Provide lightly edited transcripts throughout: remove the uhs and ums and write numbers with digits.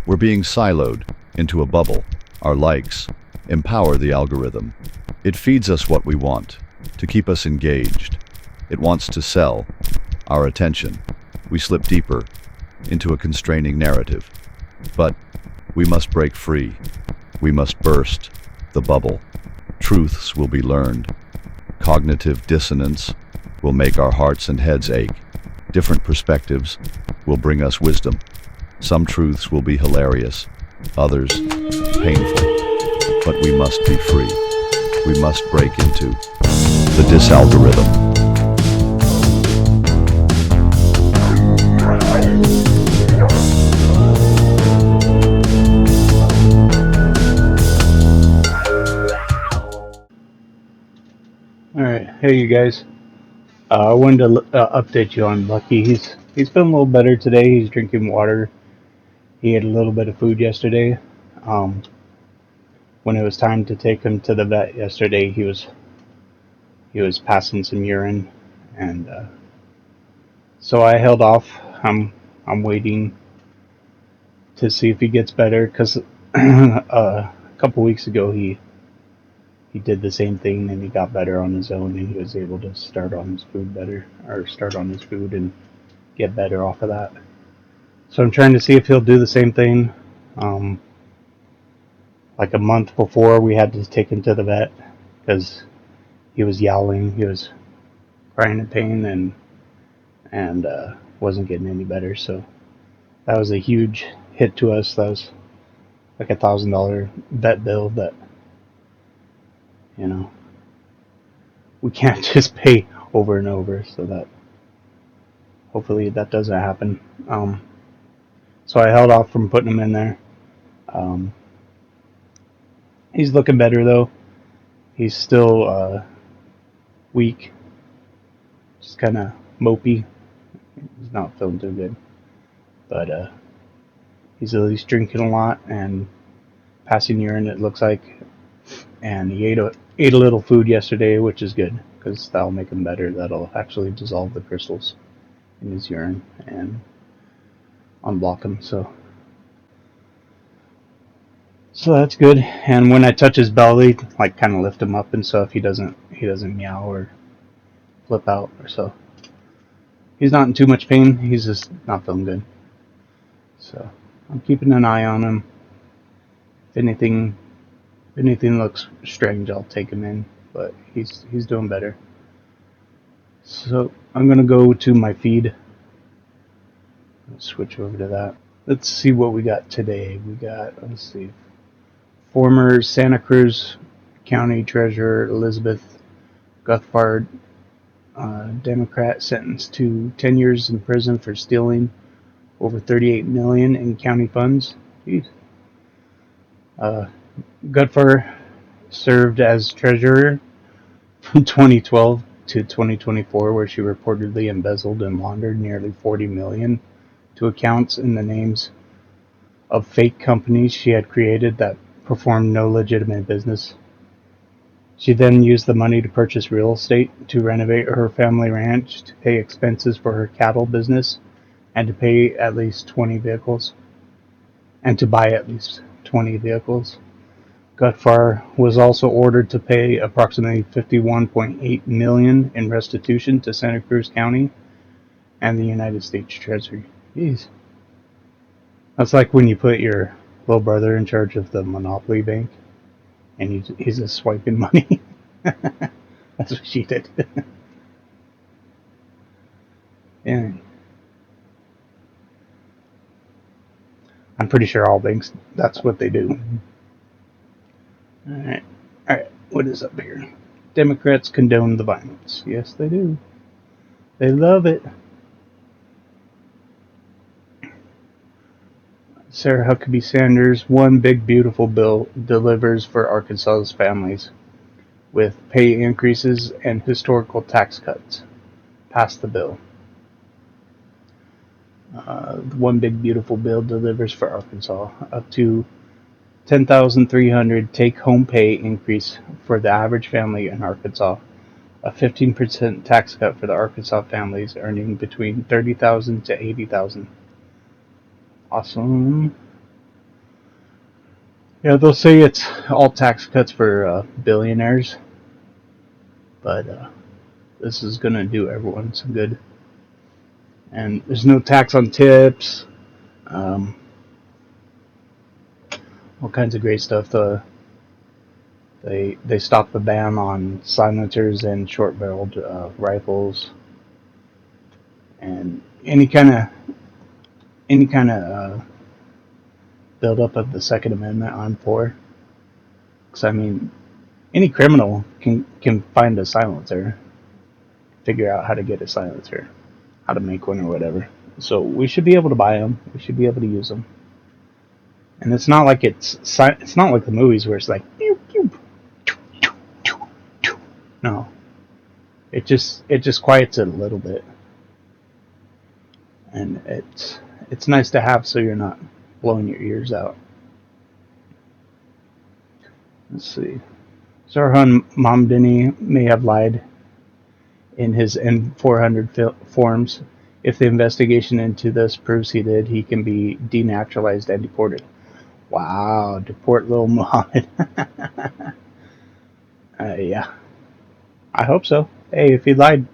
We're being siloed into a bubble. Our likes empower the algorithm. It feeds us what we want, to keep us engaged. It wants to sell our attention. We slip deeper into a constraining narrative. But we must break free. We must burst the bubble. Truths will be learned. Cognitive dissonance will make our hearts and heads ache. Different perspectives will bring us wisdom. Some truths will be hilarious, others painful. But we must be free. We must break into the DisAlgorithm. Alright, hey you guys. I wanted to update you on Lucky. He's feeling a little better today. He's drinking water. He had a little bit of food yesterday. When it was time to take him to the vet yesterday, he was passing some urine, and so I held off. I'm waiting to see if he gets better, because a couple weeks ago he did the same thing and he got better on his own, and he was able to start on his food and get better off of that. So I'm trying to see if he'll do the same thing. Like a month before, we had to take him to the vet because he was yowling, he was crying in pain, and wasn't getting any better. So that was a huge hit to us. That was like $1,000 vet bill that, we can't just pay over and over. So that hopefully that doesn't happen. So I held off from putting him in there. He's looking better though. He's still weak, just kind of mopey. He's not feeling too good, but he's at least drinking a lot and passing urine, it looks like. And he ate a little food yesterday, which is good because that'll make him better. That'll actually dissolve the crystals in his urine and unblock him. So that's good. And when I touch his belly, like kind of lift him up and stuff, he doesn't meow or flip out or so. He's not in too much pain. He's just not feeling good. So I'm keeping an eye on him. If anything looks strange, I'll take him in. But he's doing better. So I'm gonna go to my feed. Let's switch over to that. Let's see what we got today. Let's see. Former Santa Cruz County Treasurer Elizabeth Guthfard, Democrat, sentenced to 10 years in prison for stealing over $38 million in county funds. Jeez. Guthfard served as treasurer from 2012 to 2024, where she reportedly embezzled and laundered nearly $40 million to accounts in the names of fake companies she had created that performed no legitimate business. She then used the money to purchase real estate, to renovate her family ranch, to pay expenses for her cattle business, and to buy at least 20 vehicles. Guthfard was also ordered to pay approximately $51.8 million in restitution to Santa Cruz County and the United States Treasury. Jeez. That's like when you put your little brother in charge of the Monopoly Bank and he's just swiping money. That's what she did. Yeah. I'm pretty sure all banks, that's what they do. Alright, what is up here? Democrats condone the violence. Yes, they do. They love it. Sarah Huckabee Sanders' One Big Beautiful Bill delivers for Arkansas's families, with pay increases and historical tax cuts. Passed the bill. The One Big Beautiful Bill delivers for Arkansas up to $10,300 take-home pay increase for the average family in Arkansas, a 15% tax cut for the Arkansas families earning between $30,000 to $80,000. Awesome. Yeah, they'll say it's all tax cuts for billionaires, but this is going to do everyone some good. And there's no tax on tips, um, all kinds of great stuff. They stopped the ban on silencers and short-barreled rifles, and any kind of build up of the Second Amendment I'm for. Because I mean, any criminal can find a silencer, figure out how to get a silencer, how to make one or whatever. So we should be able to buy them. We should be able to use them. And it's not like it's not like the movies where it's like pew, pew, no. It just quiets it a little bit, and it's nice to have so you're not blowing your ears out. Let's see. Sarhan Mamdani may have lied in his N400 forms. If the investigation into this proves he did, he can be denaturalized and deported. Wow, deport little Muhammad. Yeah, I hope so. Hey, if he lied,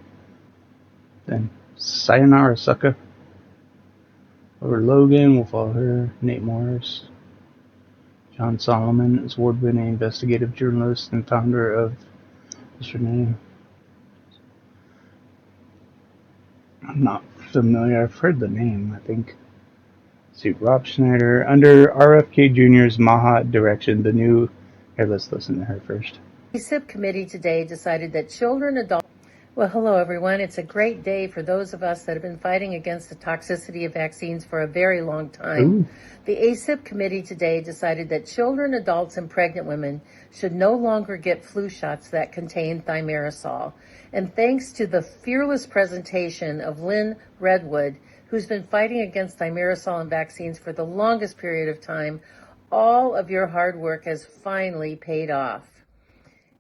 then sayonara, sucker. Over Logan, we'll follow her. Nate Morris. John Solomon is award-winning investigative journalist and founder of what's her name? I'm not familiar. I've heard the name, I think. Let's see, Rob Schneider. Under RFK Jr.'s Maha direction, the new... Here, let's listen to her first. The ACIP committee today decided that children, adults... Well, hello, everyone. It's a great day for those of us that have been fighting against the toxicity of vaccines for a very long time. Ooh. The ACIP committee today decided that children, adults, and pregnant women should no longer get flu shots that contain thimerosal. And thanks to the fearless presentation of Lynn Redwood, who's been fighting against thimerosal and vaccines for the longest period of time, all of your hard work has finally paid off.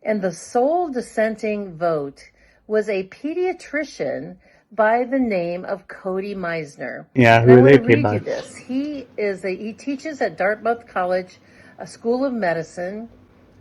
And the sole dissenting vote was a pediatrician by the name of Cody Meisner. Yeah, and I who want they to paid read by. you this. He teaches at Dartmouth College, a school of medicine,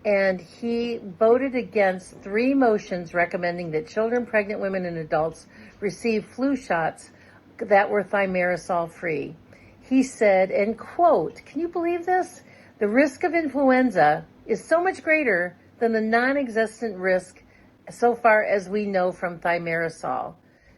and he voted against 3 motions recommending that children, pregnant women, and adults receive flu shots that were thimerosal free. He said, and quote, can you believe this? The risk of influenza is so much greater than the non-existent risk so far as we know from thimerosal.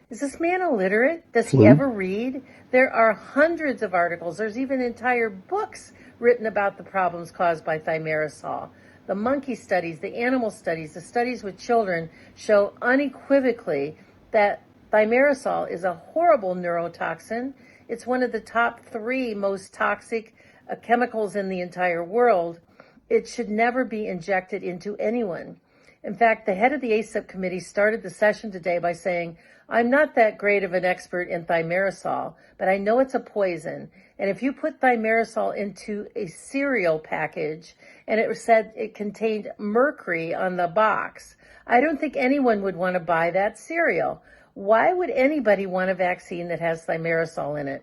Is this man illiterate? Does he ever read? There are hundreds of articles. There's even entire books written about the problems caused by thimerosal. The monkey studies, the animal studies, the studies with children show unequivocally that thimerosal is a horrible neurotoxin. It's one of the top 3 most toxic chemicals in the entire world. It should never be injected into anyone. In fact, the head of the ACIP committee started the session today by saying, I'm not that great of an expert in thimerosal, but I know it's a poison. And if you put thimerosal into a cereal package and it said it contained mercury on the box, I don't think anyone would want to buy that cereal. Why would anybody want a vaccine that has thimerosal in it?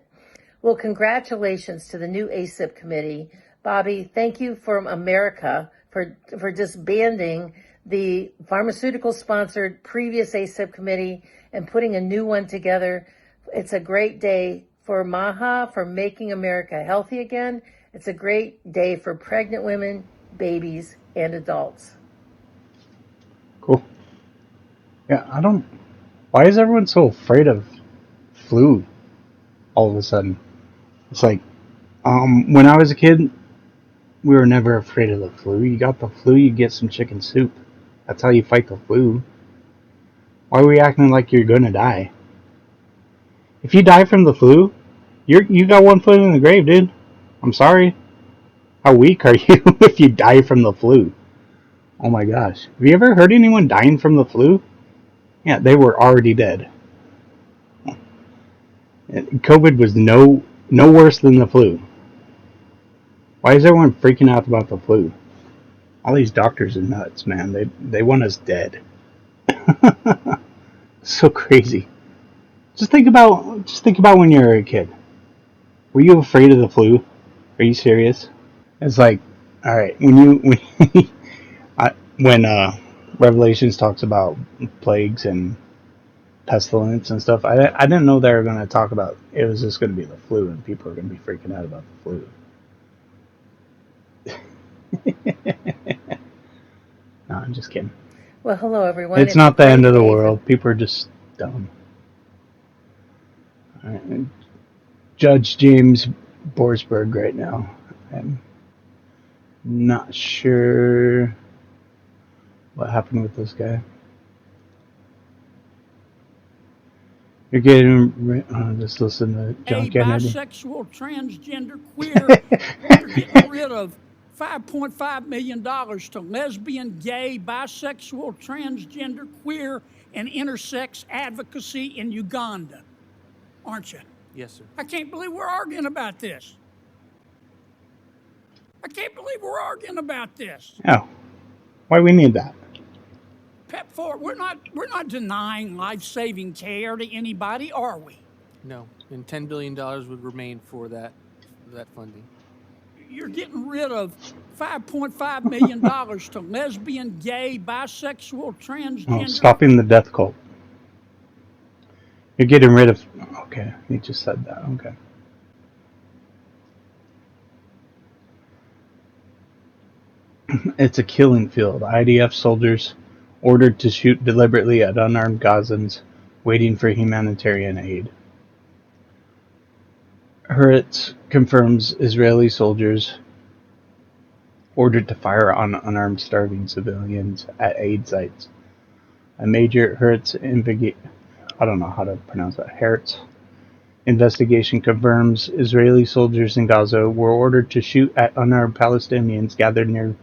Well, congratulations to the new ACIP committee. Bobby, thank you from America for disbanding the pharmaceutical-sponsored previous ACIP committee and putting a new one together. It's a great day for MAHA, for making America healthy again. It's a great day for pregnant women, babies, and adults. Cool. Yeah, why is everyone so afraid of flu all of a sudden? It's like, when I was a kid, we were never afraid of the flu. You got the flu, you get some chicken soup. That's how you fight the flu. Why are we acting like you're gonna die? If you die from the flu, you got 1 foot in the grave, dude. I'm sorry. How weak are you if you die from the flu? Oh my gosh. Have you ever heard anyone dying from the flu? Yeah, they were already dead. COVID was no worse than the flu. Why is everyone freaking out about the flu? All these doctors are nuts, man. They want us dead. So crazy. Just think about when you were a kid. Were you afraid of the flu? Are you serious? It's like All right, when Revelations talks about plagues and pestilence and stuff, I didn't know they were going to talk about it was just going to be the flu and people are going to be freaking out about the flu. No, I'm just kidding. Well, hello everyone. It's It's a not the end great of the day for world. People are just dumb. All right. Judge James Borsberg right now. I'm not sure what happened with this guy. You're getting just listen to John Kennedy. Bisexual, transgender, queer. You're getting rid of $5.5 million to lesbian, gay, bisexual, transgender, queer, and intersex advocacy in Uganda, aren't you? Yes, sir. I can't believe we're arguing about this. I can't believe we're arguing about this. Oh, why we need that? PEPFAR, we're not denying life-saving care to anybody, are we? No, and $10 billion would remain for that funding. You're getting rid of $5.5 million to lesbian, gay, bisexual, transgender. Stopping the death cult. You're getting rid of. Okay, he just said that. Okay. It's a killing field. IDF soldiers ordered to shoot deliberately at unarmed Gazans waiting for humanitarian aid. Hurwitz confirms Israeli soldiers ordered to fire on unarmed starving civilians at aid sites. A major Hurwitz investigation confirms Israeli soldiers in Gaza were ordered to shoot at unarmed Palestinians gathered near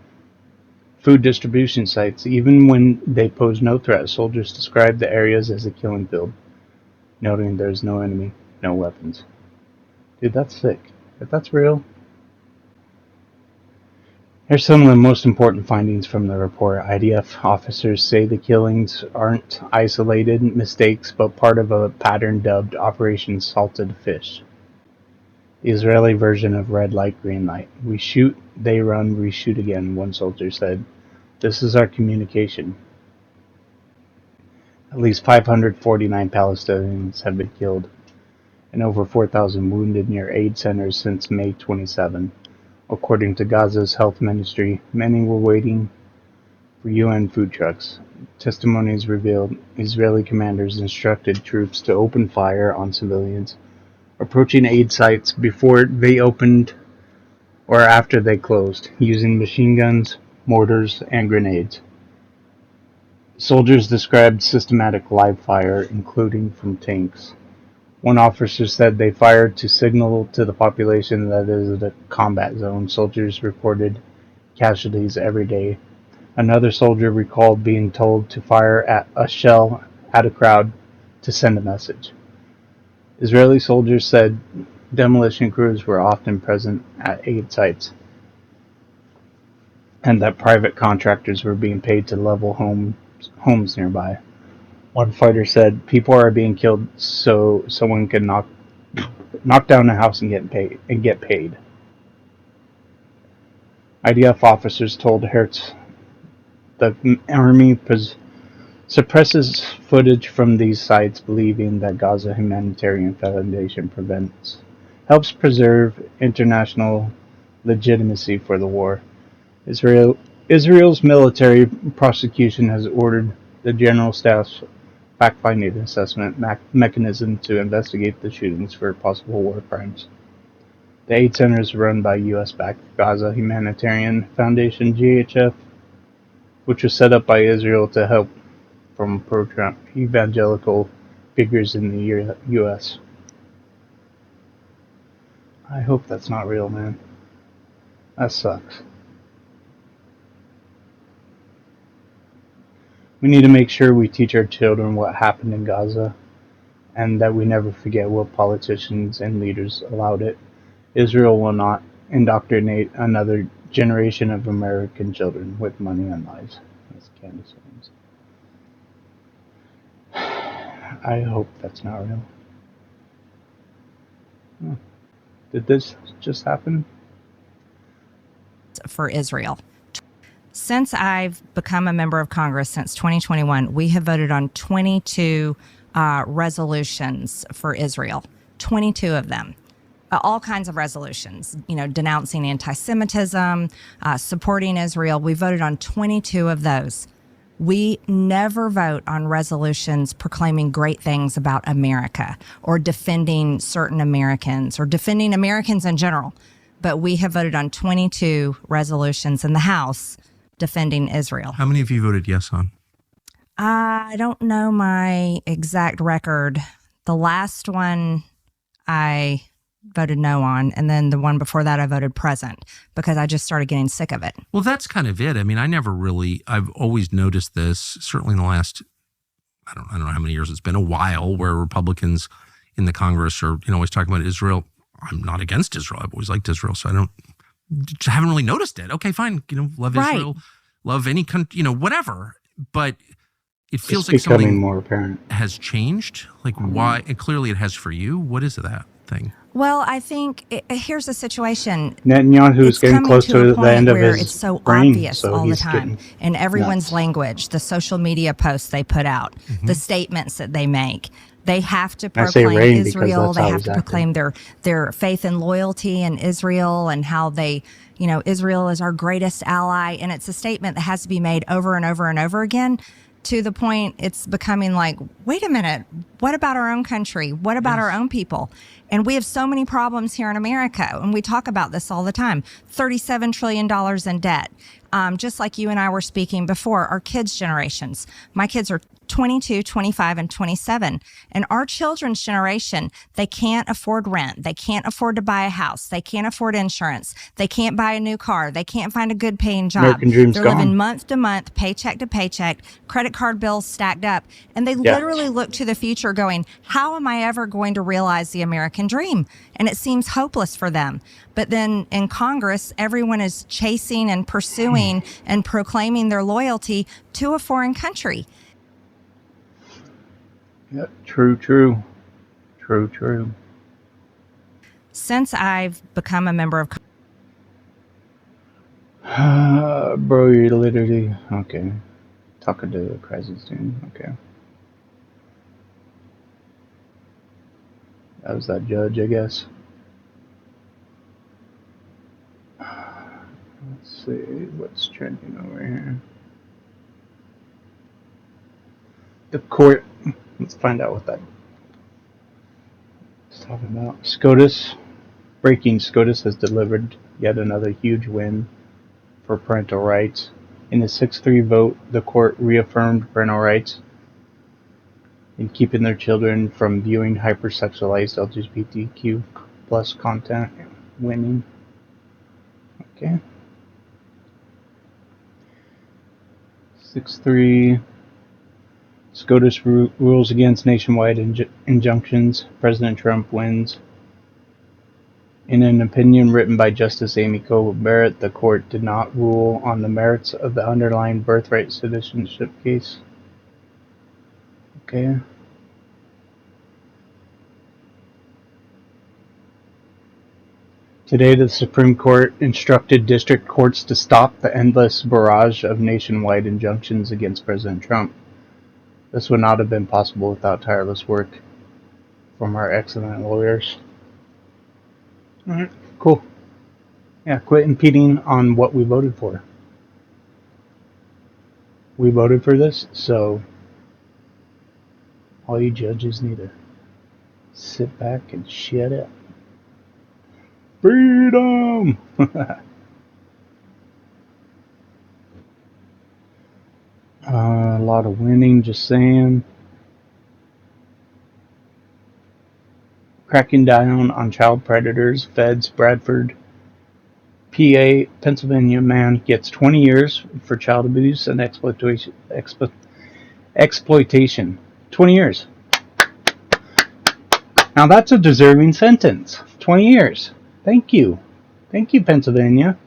food distribution sites. Even when they pose no threat, soldiers describe the areas as a killing field, noting there's no enemy, no weapons. Dude, that's sick. If that's real. Here's some of the most important findings from the report. IDF officers say the killings aren't isolated mistakes, but part of a pattern dubbed Operation Salted Fish. The Israeli version of red light, green light. We shoot, they run, we shoot again, one soldier said. This is our communication. At least 549 Palestinians have been killed and over 4,000 wounded near aid centers since May 27. According to Gaza's health ministry, many were waiting for UN food trucks. Testimonies revealed Israeli commanders instructed troops to open fire on civilians approaching aid sites before they opened or after they closed, using machine guns, mortars, and grenades. Soldiers described systematic live fire, including from tanks. One officer said they fired to signal to the population that it is a combat zone. Soldiers reported casualties every day. Another soldier recalled being told to fire at a shell at a crowd to send a message. Israeli soldiers said demolition crews were often present at aid sites and that private contractors were being paid to level homes nearby. One fighter said people are being killed so someone can knock down a house and get paid. IDF officers told Hertz the army suppresses footage from these sites, believing that Gaza Humanitarian Foundation helps preserve international legitimacy for the war. Israel's military prosecution has ordered the General Staff's fact-finding assessment mechanism to investigate the shootings for possible war crimes. The aid center is run by U.S.-backed Gaza Humanitarian Foundation (GHF), which was set up by Israel to help from pro-Trump evangelical figures in the U.S. I hope that's not real, man. That sucks. We need to make sure we teach our children what happened in Gaza and that we never forget what politicians and leaders allowed it. Israel will not indoctrinate another generation of American children with money and lies. That's Candace Owens. I hope that's not real. Did this just happen? vote for Israel. Since I've become a member of Congress since 2021, we have voted on 22 resolutions for Israel, 22 of them. All kinds of resolutions, denouncing anti-Semitism, supporting Israel. We voted on 22 of those. We never vote on resolutions proclaiming great things about America or defending certain Americans or defending Americans in general. But we have voted on 22 resolutions in the House defending Israel. How many of you voted yes on? I don't know my exact record. The last one I voted no on, and then the one before that I voted present because I just started getting sick of it. Well, that's kind of it. I mean, I've always noticed this, certainly in the last, I don't know how many years it's been, a while, where Republicans in the Congress are, always talking about Israel. I'm not against Israel. I've always liked Israel, so haven't really noticed it. Okay, fine. Love Israel, love any country, whatever. But it feels like something more apparent has changed. Like why? And clearly it has for you. What is that thing? Well, I think here's the situation. Netanyahu's getting close to the end of his it's so reign, obvious so all the he's time in everyone's nuts. language, the social media posts they put out, the statements that they make. They have to I say proclaim reign because Israel. that's They how have he's to acting. proclaim their faith and loyalty in Israel and how they, Israel is our greatest ally. And it's a statement that has to be made over and over and over again, to the point it's becoming like, wait a minute, what about our own country? What about our own people? And we have so many problems here in America, and we talk about this all the time. $37 trillion in debt. Just like you and I were speaking before, our kids' generations. My kids are 22, 25, and 27. And our children's generation, they can't afford rent. They can't afford to buy a house. They can't afford insurance. They can't buy a new car. They can't find a good paying job. American dream's They're gone. living month to month, paycheck to paycheck, credit card bills stacked up. And they literally look to the future going, how am I ever going to realize the American dream? And it seems hopeless for them. But then in Congress, everyone is chasing and pursuing and proclaiming their loyalty to a foreign country. Yep, true. Since I've become a member of Bro, you're literally okay. Talking to the crisis team. Okay. That was that judge, I guess. Let's see what's trending over here. The court. Let's find out what that is talking about. SCOTUS. Breaking SCOTUS has delivered yet another huge win for parental rights. In a 6-3 vote, the court reaffirmed parental rights in keeping their children from viewing hypersexualized LGBTQ plus content. Winning. Okay. 6-3. SCOTUS rules against nationwide injunctions. President Trump wins. In an opinion written by Justice Amy Coney Barrett, the court did not rule on the merits of the underlying birthright citizenship case. Okay. Today, the Supreme Court instructed district courts to stop the endless barrage of nationwide injunctions against President Trump. This would not have been possible without tireless work from our excellent lawyers. Alright, cool. Yeah, quit impeding on what we voted for. We voted for this, so all you judges need to sit back and shut up. Freedom! A lot of winning, just saying. Cracking down on child predators. Feds, Bradford, PA, Pennsylvania man gets 20 years for child abuse and exploitation. 20 years. Now that's a deserving sentence. 20 years. Thank you. Thank you, Pennsylvania.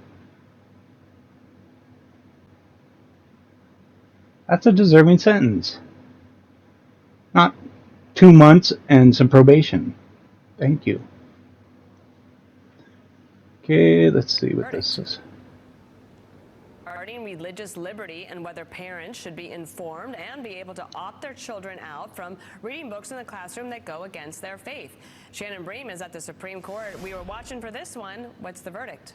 That's a deserving sentence. Not 2 months and some probation. Thank you. Okay, let's see what this is. regarding religious liberty and whether parents should be informed and be able to opt their children out from reading books in the classroom that go against their faith. Shannon Bream is at the Supreme Court. We were watching for this one. What's the verdict?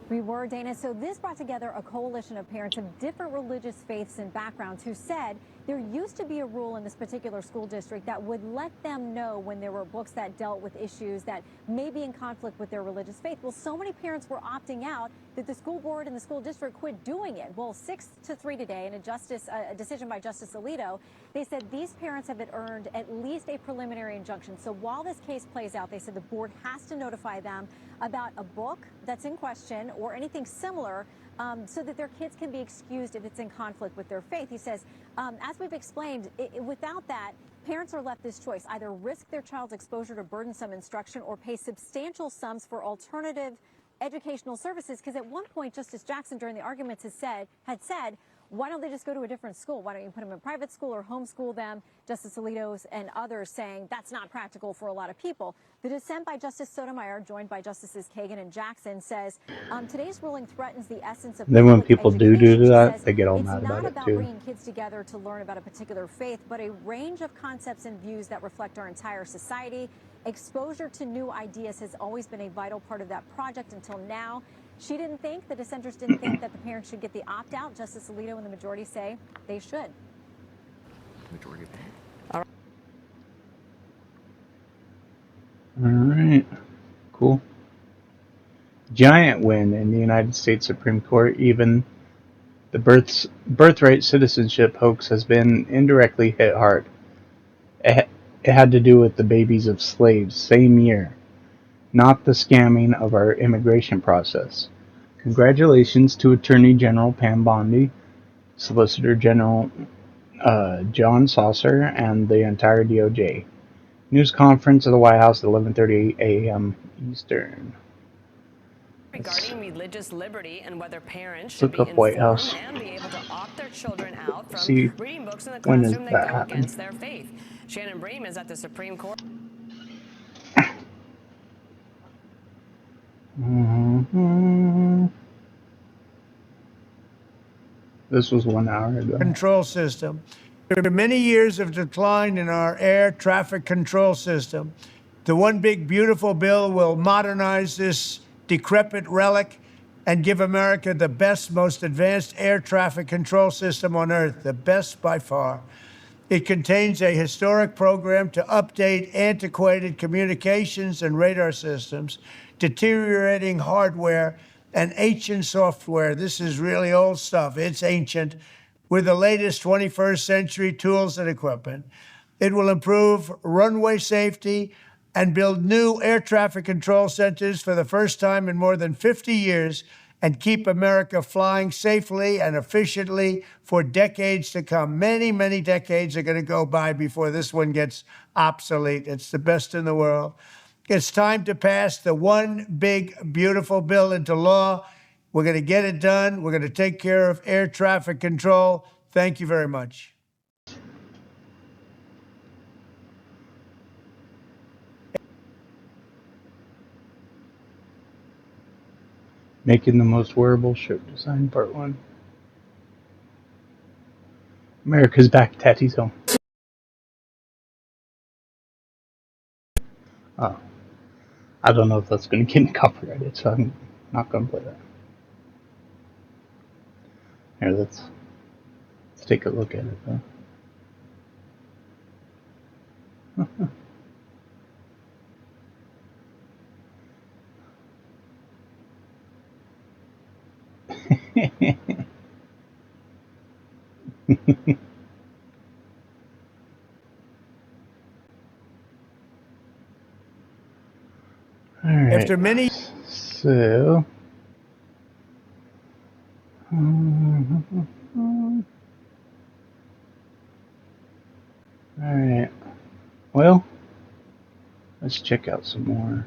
We were, Dana. So this brought together a coalition of parents of different religious faiths and backgrounds who said there used to be a rule in this particular school district that would let them know when there were books that dealt with issues that may be in conflict with their religious faith. Well, so many parents were opting out that the school board and the school district quit doing it. Well, 6-3 today in a decision by Justice Alito, they said these parents have earned at least a preliminary injunction. So while this case plays out, they said the board has to notify them about a book that's in question or anything similar so that their kids can be excused if it's in conflict with their faith. He says, as we've explained, without that, parents are left this choice: either risk their child's exposure to burdensome instruction or pay substantial sums for alternative educational services. Because at one point, Justice Jackson, during the arguments, had said, why don't they just go to a different school? Why don't you put them in private school or homeschool them? Justice Alito and others saying that's not practical for a lot of people. The dissent by Justice Sotomayor, joined by Justices Kagan and Jackson, says today's ruling threatens the essence of Then when public people do education. She that, says they get all it's mad not about it about too. bringing kids together to learn about a particular faith, but a range of concepts and views that reflect our entire society. Exposure to new ideas has always been a vital part of that project until now. She didn't think, the dissenters didn't think that the parents should get the opt-out. Justice Alito and the majority say they should. Majority. All right. Cool. Giant win in the United States Supreme Court. Even the birthright citizenship hoax has been indirectly hit hard. It had to do with the babies of slaves, same year, not the scamming of our immigration process. Congratulations to Attorney General Pam Bondi, Solicitor General John Saucer, and the entire DOJ. News conference of the White House at 11:30 a.m. Eastern. Regarding religious liberty and whether parents should be Look up White informed House. and be able to opt their children out from See reading books in the when does classroom that that go happen. against their faith. Shannon Bream is at the Supreme Court. Mm-hmm. This was 1 hour ago. Control system. After many years of decline in our air traffic control system, the One Big Beautiful Bill will modernize this decrepit relic and give America the best, most advanced air traffic control system on earth, the best by far. It contains a historic program to update antiquated communications and radar systems, deteriorating hardware, and ancient software. This is really old stuff. It's ancient, with the latest 21st century tools and equipment. It will improve runway safety and build new air traffic control centers for the first time in more than 50 years and keep America flying safely and efficiently for decades to come. Many, many decades are going to go by before this one gets obsolete. It's the best in the world. It's time to pass the One Big Beautiful Bill into law. We're going to get it done. We're going to take care of air traffic control. Thank you very much. Making the most wearable ship design, part 1. America's back, Tattie's home. Oh. I don't know if that's going to get copyrighted, so I'm not going to play that. Here, let's take a look at it, though. All right. After many... So... Alright. Well, let's check out some more.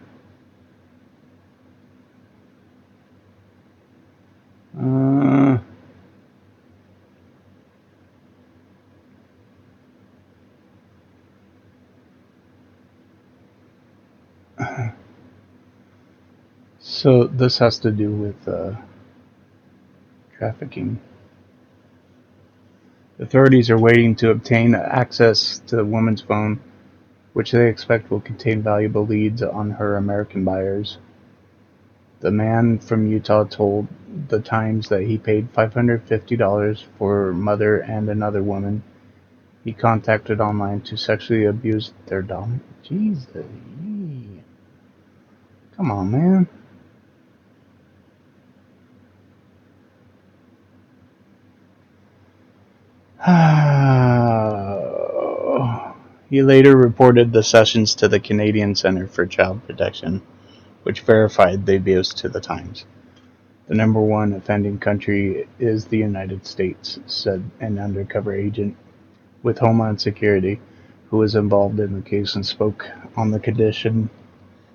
So this has to do with trafficking. Authorities are waiting to obtain access to the woman's phone, which they expect will contain valuable leads on her American buyers. The man from Utah told the Times that he paid $550 for her mother and another woman he contacted online to sexually abuse their dom. Jesus. Come on, man. He later reported the sessions to the Canadian Centre for Child Protection, which verified the abuse to the Times. The number one offending country is the United States, said an undercover agent with Homeland Security who was involved in the case and spoke on the condition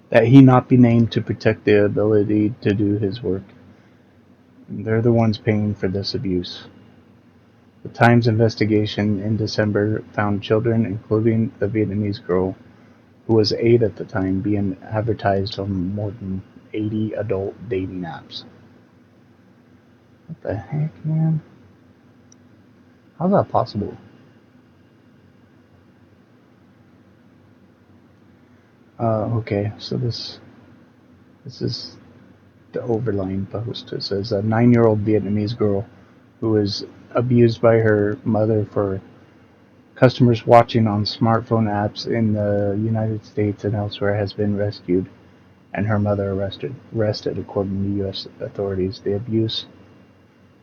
that he not be named to protect the ability to do his work. They're the ones paying for this abuse. The Times investigation in December found children, including the Vietnamese girl, who was 8 at the time, being advertised on more than 80 adult dating apps. What the heck, man? How's that possible? Okay, so this is the overlying post. It says a 9-year-old Vietnamese girl who was abused by her mother for customers watching on smartphone apps in the United States and elsewhere has been rescued, and her mother arrested according to U.S. authorities. The abuse,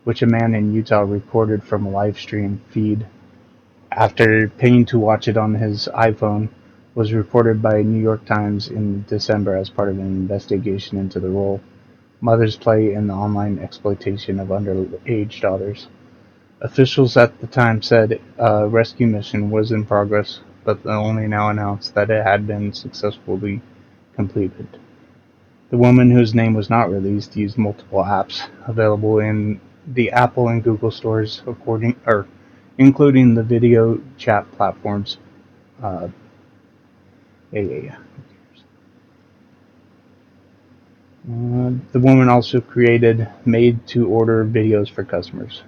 which a man in Utah reported from a live stream feed after paying to watch it on his iPhone, was reported by New York Times in December as part of an investigation into the role mothers play in the online exploitation of underage daughters. Officials at the time said a rescue mission was in progress, but only now announced that it had been successfully completed. The woman, whose name was not released, used multiple apps available in the Apple and Google stores, including the video chat platforms. The woman also created made-to-order videos for customers.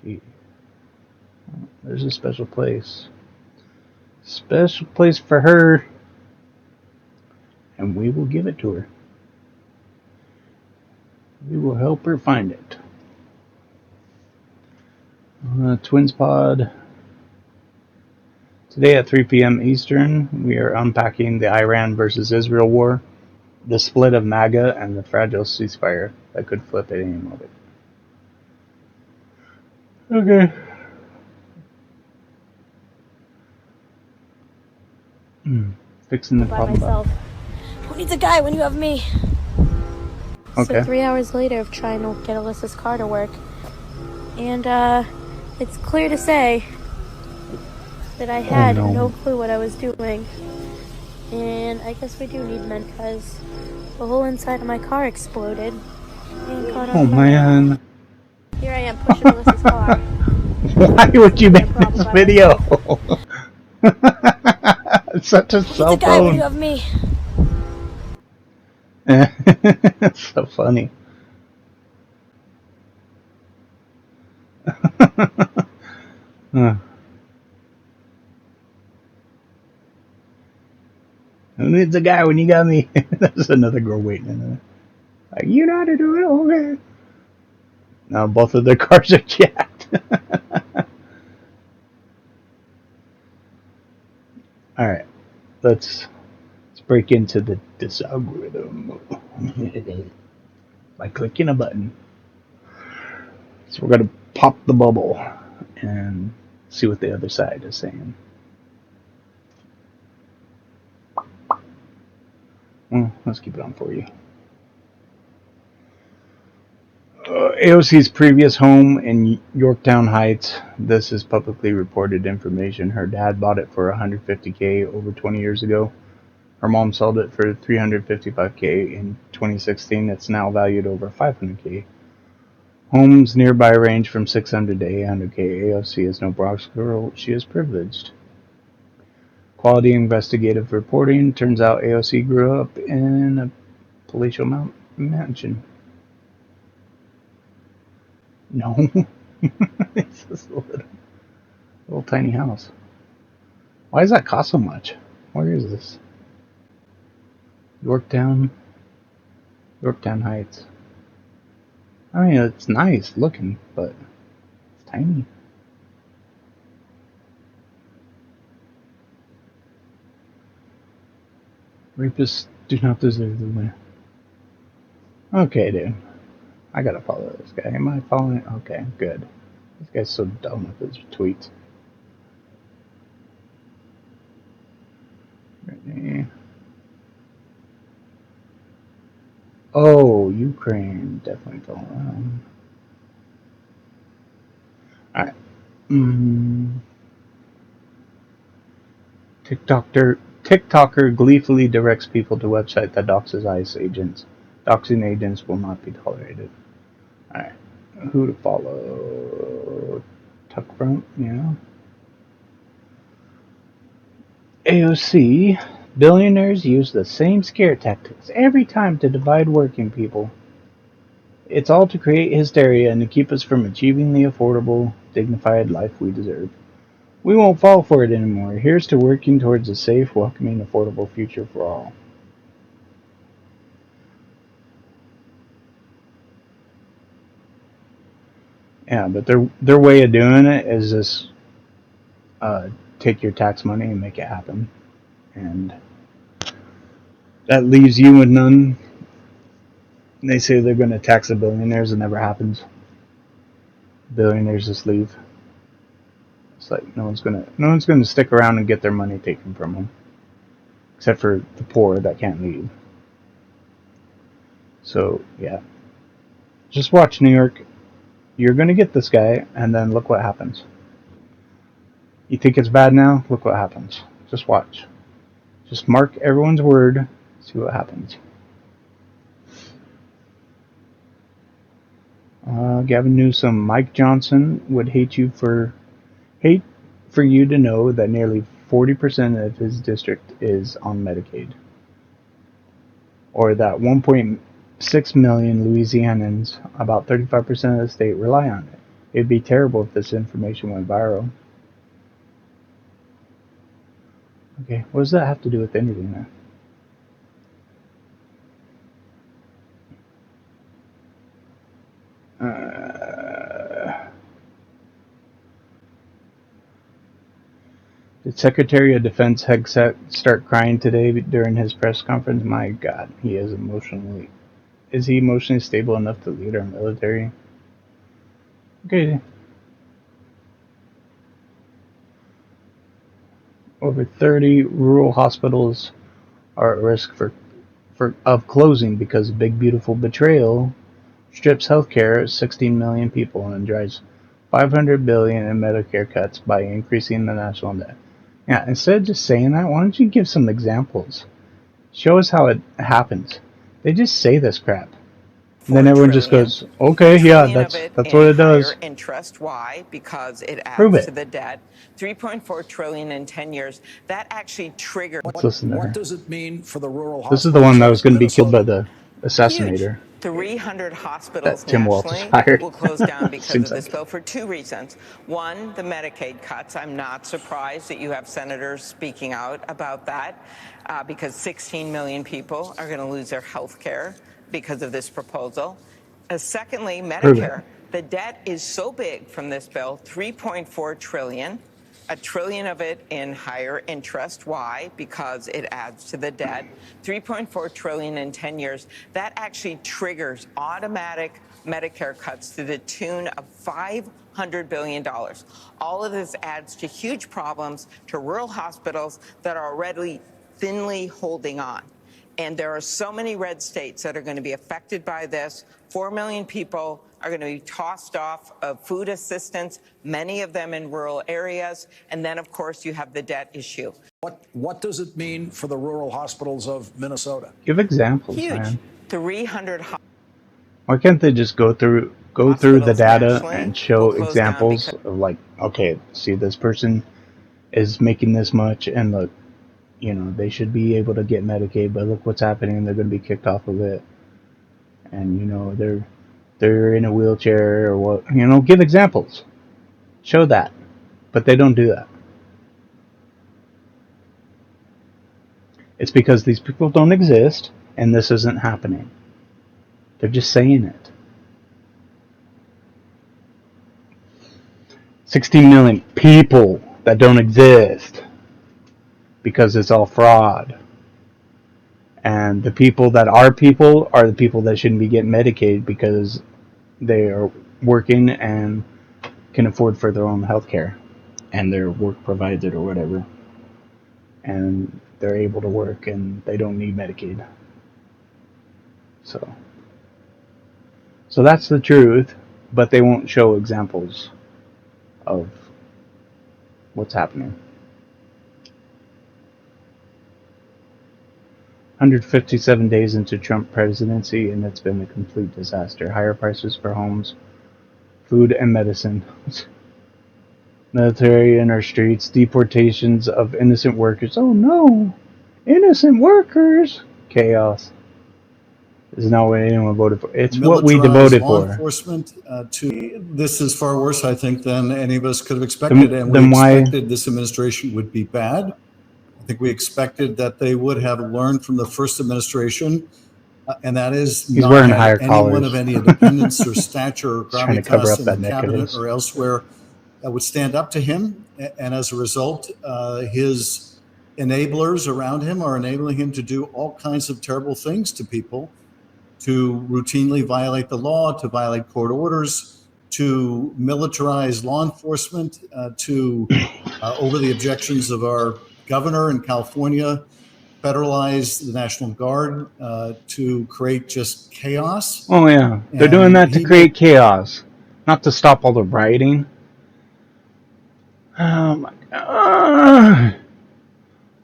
Gee. There's a special place. Special place for her. And we will give it to her. We will help her find it. Twins Pod. Today at 3 p.m. Eastern, we are unpacking the Iran versus Israel war, the split of MAGA, and the fragile ceasefire that could flip at any moment. Okay. Fixing the problem. Myself. Who needs a guy when you have me? Okay. So 3 hours later of trying to get Alyssa's car to work, and it's clear to say that I had no clue what I was doing. And I guess we do need men because the whole inside of my car exploded. And caught on fire. Man. Here I am pushing Alyssa's car. Why would you make this video? It's such a cell phone. Guy when you have me. It's so funny. Who needs a guy when you got me? There's another girl waiting in there. Like, you know how to do it? Okay. Now both of their cars are jacked. Alright. Let's break into the DisAlgorithm by clicking a button. So we're going to pop the bubble and see what the other side is saying. Well, let's keep it on for you. AOC's previous home in Yorktown Heights. This is publicly reported information. Her dad bought it for $150K over 20 years ago. Her mom sold it for $355K in 2016. It's now valued over $500K. Homes nearby range from $600 to $800K. AOC is no Bronx girl. She is privileged. Quality investigative reporting. Turns out AOC grew up in a palatial mansion. No. It's just a little tiny house. Why does that cost so much? Where is this? Yorktown Heights. I mean, it's nice looking, but it's tiny. Rapists do not deserve the win. Okay, dude. I gotta follow this guy. Am I following it? Okay, good. This guy's so dumb with his tweets. Brittany. Oh, Ukraine. Definitely following. Alright. TikToker gleefully directs people to website that doxes ICE agents. Doxing agents will not be tolerated. Alright. Who to follow? Tuckfront, yeah. AOC. Billionaires use the same scare tactics every time to divide working people. It's all to create hysteria and to keep us from achieving the affordable, dignified life we deserve. We won't fall for it anymore. Here's to working towards a safe, welcoming, affordable future for all. Yeah, but their way of doing it is just take your tax money and make it happen. And that leaves you with none. They say they're going to tax the billionaires. It never happens. Billionaires just leave. It's like no one's gonna stick around and get their money taken from them, except for the poor that can't leave. So yeah, just watch New York. You're gonna get this guy, and then look what happens. You think it's bad now? Look what happens. Just watch. Just mark everyone's word. See what happens. Gavin Newsom, Mike Johnson would hate for you to know that nearly 40% of his district is on Medicaid, or that 1.6 million Louisianans, about 35% of the state, rely on it. It'd be terrible if this information went viral. Okay, what does that have to do with anything then? Did Secretary of Defense Hegseth start crying today during his press conference? My God, he is emotionally... Is he emotionally stable enough to lead our military? Okay. Over 30 rural hospitals are at risk of closing because Big Beautiful Betrayal strips healthcare 16 million people and drives $500 billion in Medicare cuts by increasing the national debt. Yeah, instead of just saying that, why don't you give some examples? Show us how it happens. They just say this crap. And then everyone just goes, okay, yeah, that's what it does. Interest. Why? Because it Prove adds it. to the debt. $3.4 trillion in 10 years. That actually triggers. Let's listen to her. What does it mean for the rural hospitals? This is the one that was going to be killed by the assassinator. 300 hospitals that Tim Walz nationally hired. will close down because of this like. bill for two reasons. One, the Medicaid cuts. I'm not surprised that you have senators speaking out about that because 16 million people are going to lose their health care because of this proposal. Secondly, Medicare. The debt is so big from this bill, $3.4 trillion. $1 trillion of it in higher interest. Why? Because it adds to the debt. $3.4 trillion in 10 years. That actually triggers automatic Medicare cuts to the tune of $500 billion. All of this adds to huge problems to rural hospitals that are already thinly holding on. And there are so many red states that are going to be affected by this. 4 million people are going to be tossed off of food assistance, many of them in rural areas. And then, of course, you have the debt issue. What does it mean for the rural hospitals of Minnesota? Give examples, Huge. man. 300. Why can't they just go through the data and show examples of like, okay, see, this person is making this much, and look, you know, they should be able to get Medicaid, but look what's happening. They're going to be kicked off of it. And, you know, they're in a wheelchair or what, you know, give examples. Show that. But they don't do that. It's because these people don't exist and this isn't happening. They're just saying it. 16 million people that don't exist because it's all fraud. And the people that are the people that shouldn't be getting Medicaid because they are working and can afford for their own health care and their work provides it or whatever. And they're able to work and they don't need Medicaid. So that's the truth, but they won't show examples of what's happening. 157 days into Trump presidency, and it's been a complete disaster. Higher prices for homes, food, and medicine. Military in our streets, deportations of innocent workers. Oh no! Innocent workers! Chaos. This is not what anyone voted for. It's what we voted law for. Enforcement this is far worse, I think, than any of us could have expected. And we expected this administration would be bad. I think we expected that they would have learned from the first administration, and that is He's not wearing have higher anyone collars. of any independence or stature or Trying to cover up gravitas in that the neck of cabinet his. or elsewhere that would stand up to him. And as a result, his enablers around him are enabling him to do all kinds of terrible things to people, to routinely violate the law, to violate court orders, to militarize law enforcement, to over the objections of our governor in California, federalize the National Guard, to create just chaos. Oh yeah, they're doing that to create chaos, not to stop all the rioting. Oh my god!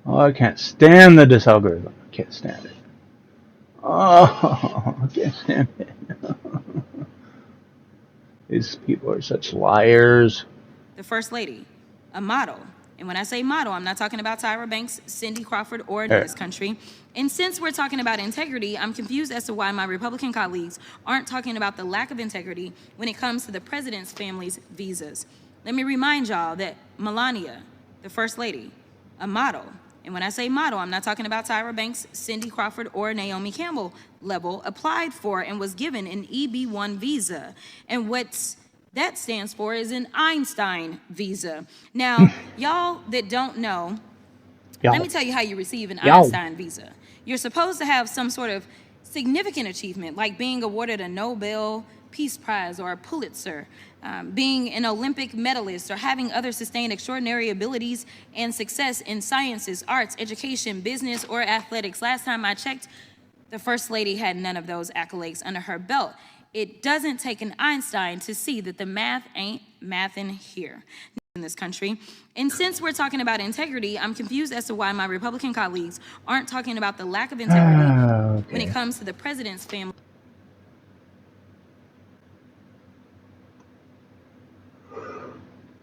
Oh, I can't stand the DisAlgorithm. I can't stand it. Oh, I can't stand it. These people are such liars. The First Lady, a model. And when I say model, I'm not talking about Tyra Banks, Cindy Crawford, or this country. And since we're talking about integrity, I'm confused as to why my Republican colleagues aren't talking about the lack of integrity when it comes to the president's family's visas. Let me remind y'all that Melania, the First Lady, a model. And when I say model, I'm not talking about Tyra Banks, Cindy Crawford, or Naomi Campbell level, applied for and was given an EB-1 visa. And what's that stands for is an Einstein visa. Now, y'all that don't know, let me tell you how you receive an Einstein visa. You're supposed to have some sort of significant achievement, like being awarded a Nobel Peace Prize or a Pulitzer, being an Olympic medalist, or having other sustained extraordinary abilities and success in sciences, arts, education, business, or athletics. Last time I checked, the First Lady had none of those accolades under her belt. It doesn't take an Einstein to see that the math ain't mathin' here in this country. And since we're talking about integrity, I'm confused as to why my Republican colleagues aren't talking about the lack of integrity when it comes to the president's family.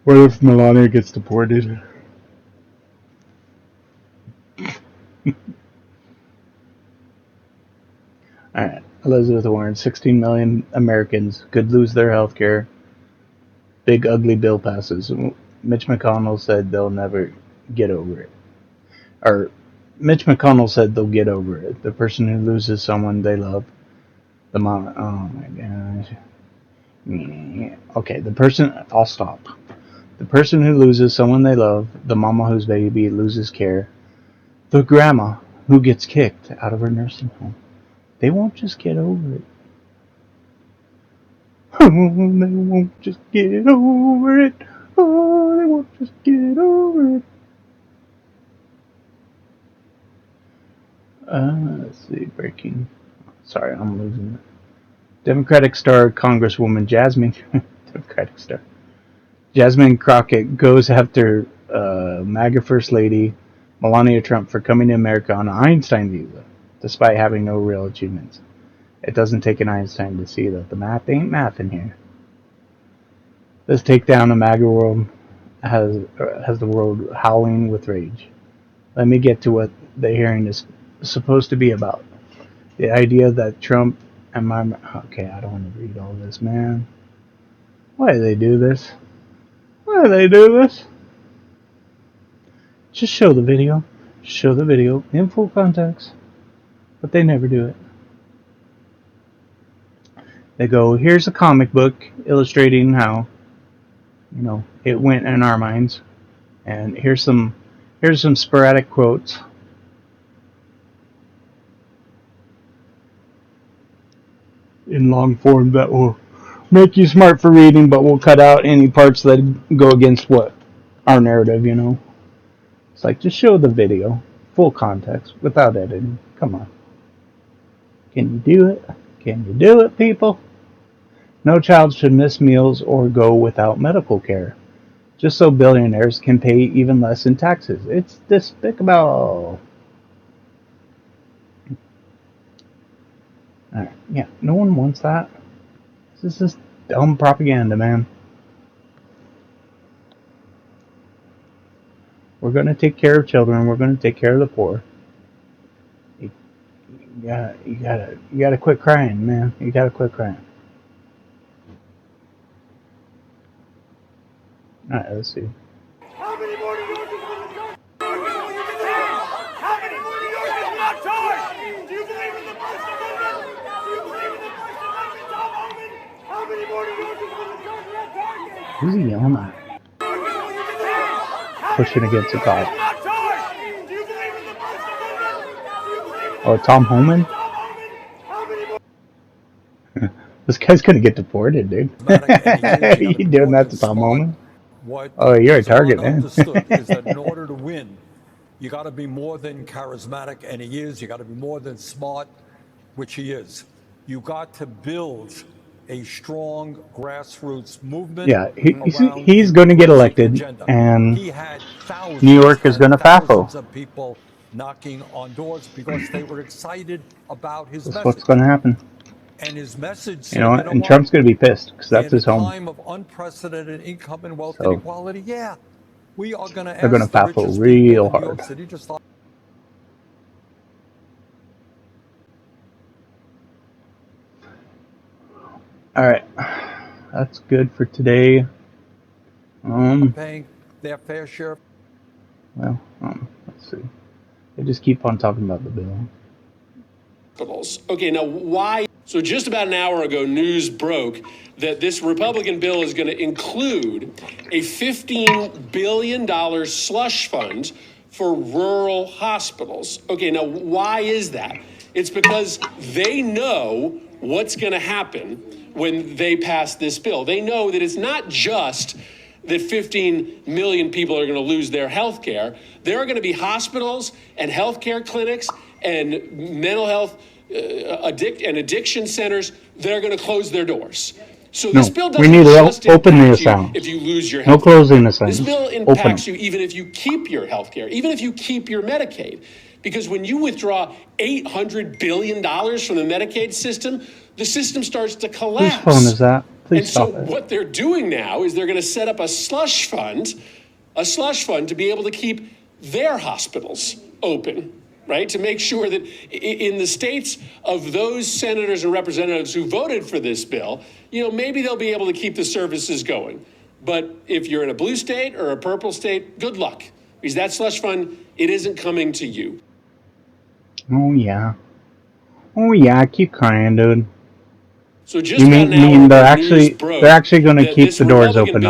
What if Melania gets deported? Alright, Elizabeth Warren, 16 million Americans could lose their health care. Big ugly bill passes. Mitch McConnell said they'll never get over it. Or, Mitch McConnell said they'll get over it. The person who loses someone they love. The mom. Oh my gosh. Okay, the person. I'll stop. The person who loses someone they love. The mama whose baby loses care. The grandma who gets kicked out of her nursing home. They won't just get over it. Oh, they won't just get over it. Oh, they won't just get over it. Let's see, breaking. Sorry, I'm losing it. Democratic star Congresswoman Jasmine Crockett goes after MAGA First Lady Melania Trump for coming to America on an Einstein visa, despite having no real achievements. It doesn't take an Einstein to see that the math ain't math in here. This takedown of MAGA world has the world howling with rage. Let me get to what the hearing is supposed to be about. The idea that Trump and my... Okay, I don't want to read all this, man. Why do they do this? Why do they do this? Just show the video. Show the video in full context. But they never do it. They go, here's a comic book illustrating how, it went in our minds. And here's some sporadic quotes. In long form that will make you smart for reading, but we'll cut out any parts that go against what our narrative, It's like, just show the video, full context, without editing. Come on. Can you do it? Can you do it, people? No child should miss meals or go without medical care, just so billionaires can pay even less in taxes. It's despicable. Alright, yeah, no one wants that. This is just dumb propaganda, man. We're going to take care of children. We're going to take care of the poor. You gotta quit crying, man. You gotta quit crying. Alright, let's see. How many more New Yorkers will the How many more New Yorkers will not charge? Do you believe in the First Amendment? Do you believe in the First Amendment, Tom Homan? How many more New Yorkers will the charge not target? Who's he yelling at? Pushing against the cop. Oh, Tom Homan? This guy's gonna get deported, dude. You doing that to Tom Homan? Oh, you're a target, man. Is that in order to win, you got to be more than charismatic, and he is. You got to be more than smart, which he is. You got to build a strong grassroots movement. Yeah, he's going to get elected, and New York is going to FAFO. Of people knocking on doors because they were excited about his message. That's what's going to happen. And his message, and Trump's going to be pissed because that's his home. In a time of unprecedented income and wealth inequality, yeah, we are going to. They're going to FAFO real hard. All right, that's good for today. Paying their fair share. Well, let's see. They just keep on talking about the bill. Okay, now why? So just about an hour ago, news broke that this Republican bill is going to include a $15 billion slush fund for rural hospitals. Okay, now why is that? It's because they know what's going to happen when they pass this bill. They know that it's not just that 15 million people are going to lose their health care. There are going to be hospitals and health care clinics and mental health addiction centers that are going to close their doors. So this bill doesn't just impact you if you lose your health care. No closing the signs. This bill impacts you even if you keep your health care, even if you keep your Medicaid. Because when you withdraw $800 billion from the Medicaid system, the system starts to collapse. Whose phone is that? Please stop it. What they're doing now is they're going to set up a slush fund to be able to keep their hospitals open, right? To make sure that in the states of those senators and representatives who voted for this bill, maybe they'll be able to keep the services going. But if you're in a blue state or a purple state, good luck. Because that slush fund, it isn't coming to you. Oh, yeah, keep crying, dude. So just you mean they're actually going to keep the doors open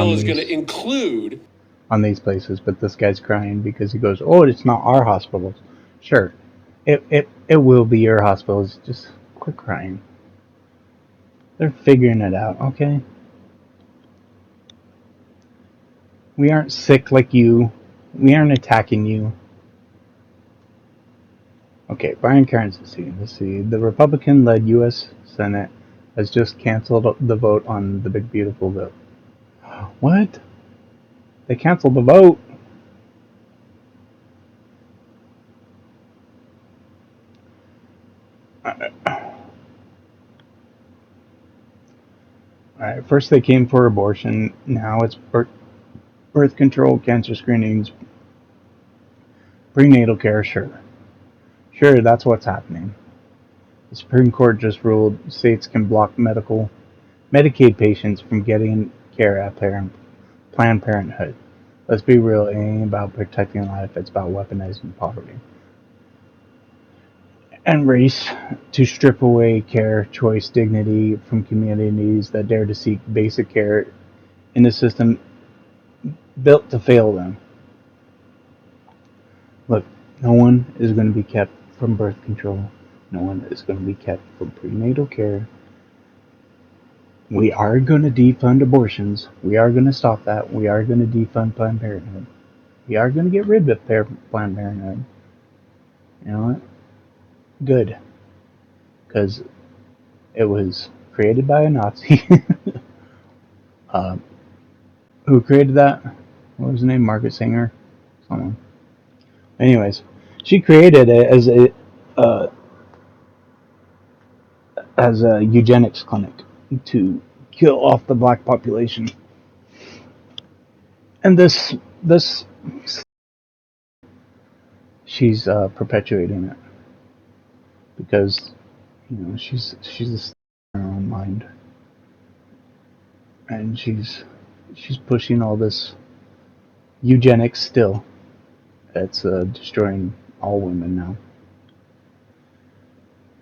on these places, but this guy's crying because he goes, "Oh, it's not our hospitals." Sure, it will be your hospitals. Just quit crying. They're figuring it out, okay? We aren't sick like you. We aren't attacking you. Okay, Brian Cairns, let's see. The Republican-led U.S. Senate has just canceled the vote on the big beautiful bill. What? They canceled the vote? Alright, first they came for abortion, now it's birth control, cancer screenings, Prenatal care, sure. Sure, that's what's happening. The Supreme Court just ruled states can block Medicaid patients from getting care at Planned Parenthood. Let's be real, it ain't about protecting life, it's about weaponizing poverty and race to strip away care, choice, dignity from communities that dare to seek basic care in a system built to fail them. Look, no one is going to be kept from birth control. No one is going to be kept from prenatal care. We are going to defund abortions. We are going to stop that. We are going to defund Planned Parenthood. We are going to get rid of Planned Parenthood. You know what? Good. Because it was created by a Nazi. Who created that? What was his name? Margaret Sanger? Someone. Anyways, she created it as a eugenics clinic to kill off the black population. And this she's perpetuating it because she's in her own mind, and she's pushing all this eugenics still. It's destroying all women now,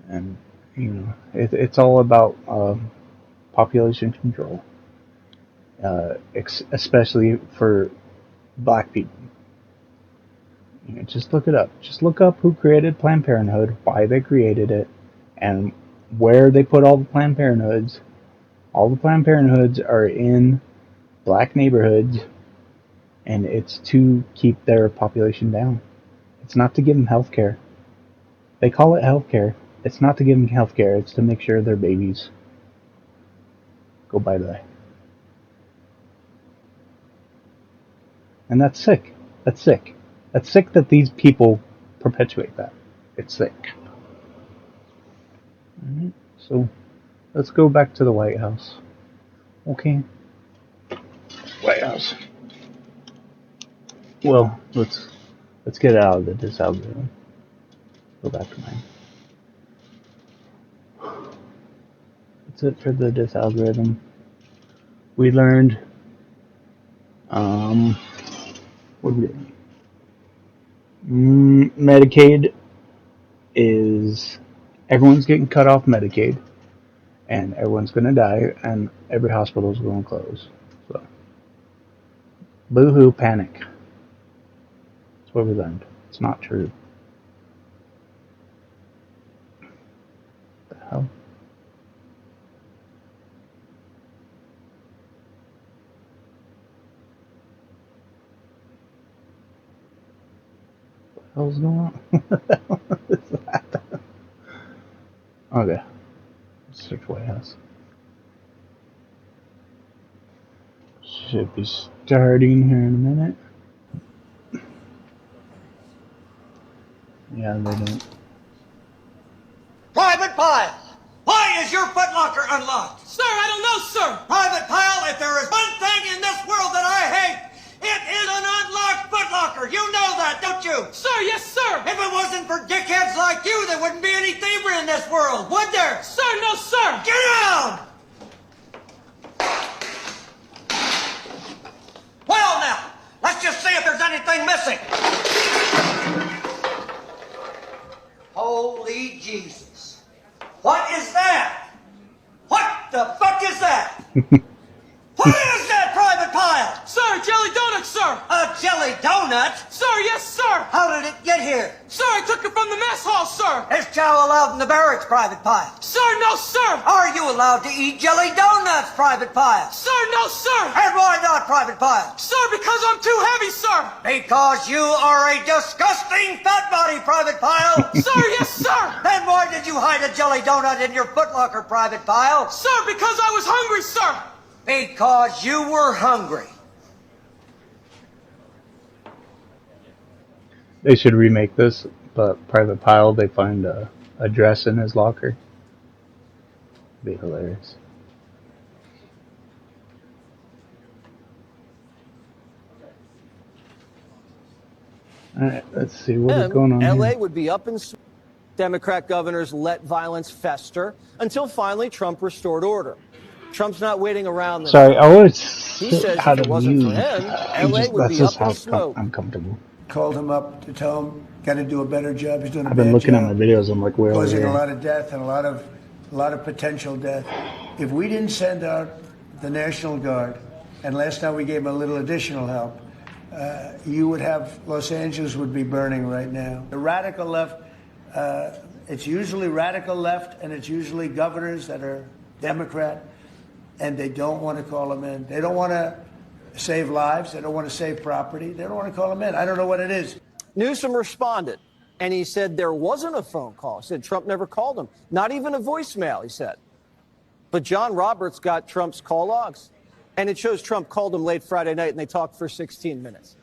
and it's all about population control, especially for black people. Just look it up. Just look up who created Planned Parenthood, why they created it, and where they put all the Planned Parenthoods. All the Planned Parenthoods are in black neighborhoods, and it's to keep their population down. It's not to give them health care. They call it health care. It's not to give them health care. It's to make sure their babies go bye-bye. And that's sick. That's sick. That's sick that these people perpetuate that. It's sick. Alright, so let's go back to the White House. Okay. White House. Well, let's get out of the DisAlgorithm. Go back to mine. That's it for the DisAlgorithm. We learned what did we learn? Medicaid is everyone's getting cut off Medicaid, and everyone's gonna die, and every hospital is going to close. So, boo-hoo, panic. That's what we learned. It's not true. What the hell? What the hell's going on? What the hell is that? Okay. Search White House. Should be starting here in a minute. Yeah, they don't. Private Pile, why is your footlocker unlocked? Sir, I don't know, sir. Private Pile, if there is one thing in this world that I hate, it is an unlocked footlocker. You know that, don't you? Sir, yes, sir. If it wasn't for dickheads like you, there wouldn't be any thievery in this world, would there? Sir, no, sir. Get down! Well, now, let's just see if there's anything missing. Holy Jesus. What is that? What the fuck is that? What is that, Private Pile? Sir, jelly donut, sir. A jelly donut? Sir, yes, sir. How did it get here? Sir, I took it from the mess hall, sir. Is chow allowed in the barracks, Private Pile? Sir, no, sir. Are you allowed to eat jelly donuts, Private Pile? Sir, no, sir. And why not, Private Pile? Sir, because I'm too heavy, sir. Because you are a disgusting fat body, Private Pile. Sir, yes, sir. Then why did you hide a jelly donut in your footlocker, Private Pile? Sir, because I was hungry, sir. Because you were hungry. They should remake this, but Private Pile, they find a dress in his locker. Be hilarious. All right, let's see what is going on LA here. would be up in smoke. Democrat governors let violence fester until finally Trump restored order. Trump's not waiting around this Sorry, time. I always He sit says how if to it wasn't for mute. him, LA would That's be just up in how smoke. I'm comfortable. Called him up to tell him, got to do a better job. He's doing a I've been bad looking at my job, videos. I'm like way over causing a here. lot of death and a lot of potential death. If we didn't send out the National Guard, and last time we gave him a little additional help, you would have Los Angeles would be burning right now. The radical left, it's usually radical left, and it's usually governors that are Democrat, and they don't want to call them in. They don't want to save lives. They don't want to save property. They don't want to call them in. I don't know what it is. Newsom responded, and he said there wasn't a phone call. He said Trump never called him, not even a voicemail, he said. But John Roberts got Trump's call logs, and it shows Trump called him late Friday night, and they talked for 16 minutes.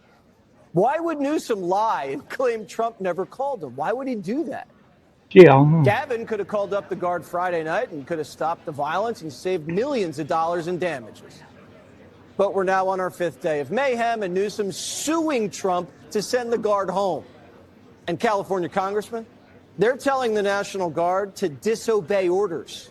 Why would Newsom lie and claim Trump never called him? Why would he do that? Yeah, Gavin could have called up the Guard Friday night and could have stopped the violence and saved millions of dollars in damages. But we're now on our 5th day of mayhem, and Newsom suing Trump to send the Guard home. And California congressmen, they're telling the National Guard to disobey orders.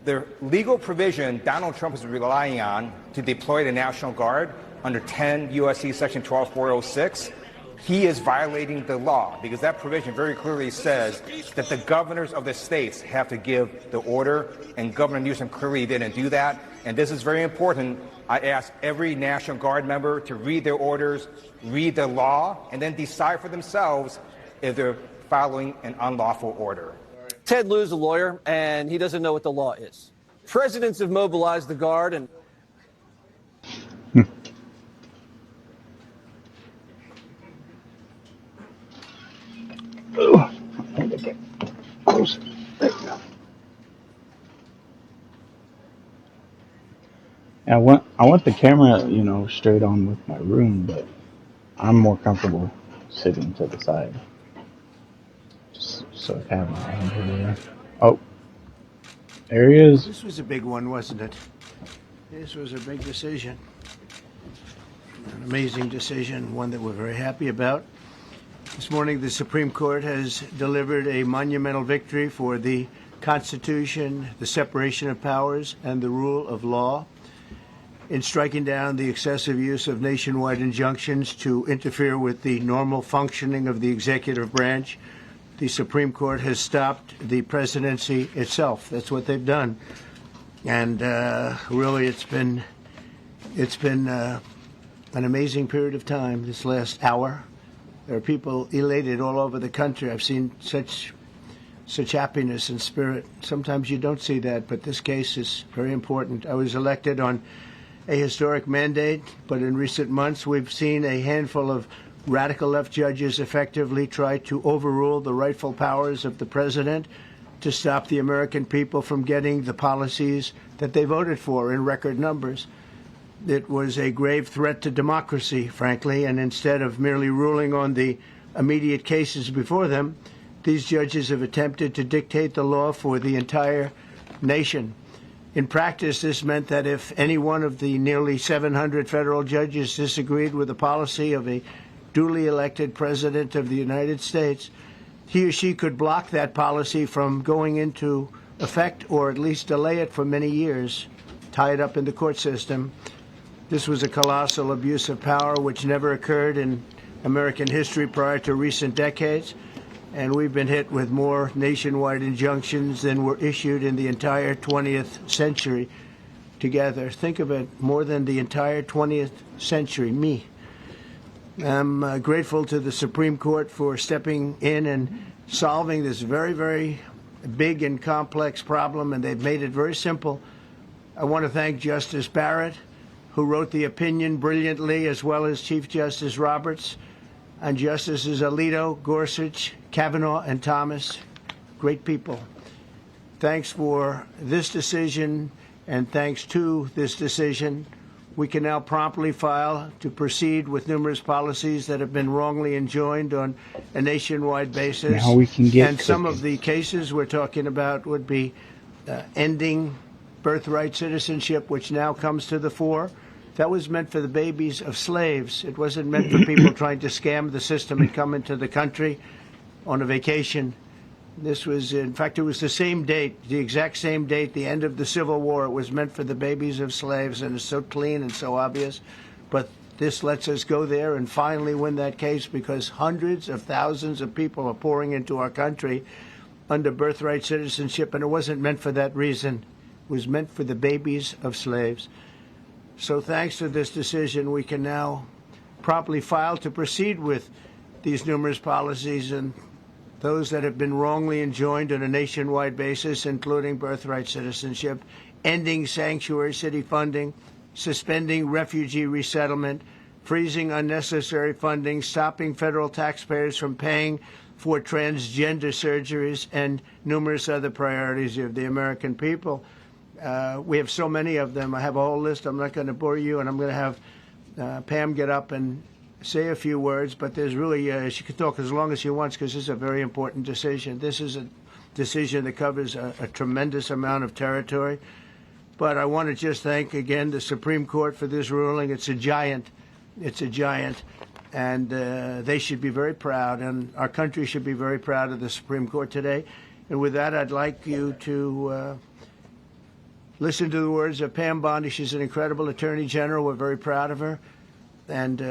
The legal provision Donald Trump is relying on to deploy the National Guard under 10 U.S.C. Section 12406, he is violating the law because that provision very clearly says that the governors of the states have to give the order, and Governor Newsom clearly didn't do that. And this is very important. I ask every National Guard member to read their orders, read the law, and then decide for themselves if they're following an unlawful order. Ted Lieu's a lawyer, and he doesn't know what the law is. Presidents have mobilized the Guard, and close. There you go. I want the camera, straight on with my room, but I'm more comfortable sitting to the side. Just so I have my hand over there. Oh, there he is. This was a big one, wasn't it? This was a big decision. An amazing decision, one that we're very happy about. This morning, the Supreme Court has delivered a monumental victory for the Constitution, the separation of powers, and the rule of law in striking down the excessive use of nationwide injunctions to interfere with the normal functioning of the executive branch. The Supreme Court has stopped the presidency itself. That's what they've done. And really, it's been an amazing period of time this last hour. There are people elated all over the country. I've seen such happiness and spirit. Sometimes you don't see that, but this case is very important. I was elected on a historic mandate, but in recent months we've seen a handful of radical left judges effectively try to overrule the rightful powers of the president to stop the American people from getting the policies that they voted for in record numbers. It was a grave threat to democracy, frankly, and instead of merely ruling on the immediate cases before them, these judges have attempted to dictate the law for the entire nation. In practice, this meant that if any one of the nearly 700 federal judges disagreed with the policy of a duly elected president of the United States, he or she could block that policy from going into effect or at least delay it for many years, tie it up in the court system. This was a colossal abuse of power which never occurred in American history prior to recent decades, and we've been hit with more nationwide injunctions than were issued in the entire 20th century together. Think of it, more than the entire 20th century, me. I'm grateful to the Supreme Court for stepping in and solving this very, very big and complex problem, and they've made it very simple. I want to thank Justice Barrett, who wrote the opinion brilliantly, as well as Chief Justice Roberts, and Justices Alito, Gorsuch, Kavanaugh, and Thomas. Great people. Thanks for this decision, and thanks to this decision, we can now promptly file to proceed with numerous policies that have been wrongly enjoined on a nationwide basis. Now we can get and some of the cases we're talking about would be ending birthright citizenship, which now comes to the fore, That was meant for the babies of slaves. It wasn't meant for people trying to scam the system and come into the country on a vacation. This was, in fact, it was the same date, the exact same date, the end of the Civil War. It was meant for the babies of slaves, and it's so clean and so obvious. But this lets us go there and finally win that case, because hundreds of thousands of people are pouring into our country under birthright citizenship, and it wasn't meant for that reason. It was meant for the babies of slaves. So thanks to this decision, we can now properly file to proceed with these numerous policies and those that have been wrongly enjoined on a nationwide basis, including birthright citizenship, ending sanctuary city funding, suspending refugee resettlement, freezing unnecessary funding, stopping federal taxpayers from paying for transgender surgeries, and numerous other priorities of the American people. We have so many of them. I have a whole list. I'm not going to bore you, and I'm going to have Pam get up and say a few words, but there's really, she can talk as long as she wants, because this is a very important decision. This is a decision that covers a tremendous amount of territory. But I want to just thank again the Supreme Court for this ruling. It's a giant. It's a giant. And they should be very proud, and our country should be very proud of the Supreme Court today. And with that, I'd like you to listen to the words of Pam Bondi. She's an incredible Attorney General. We're very proud of her. And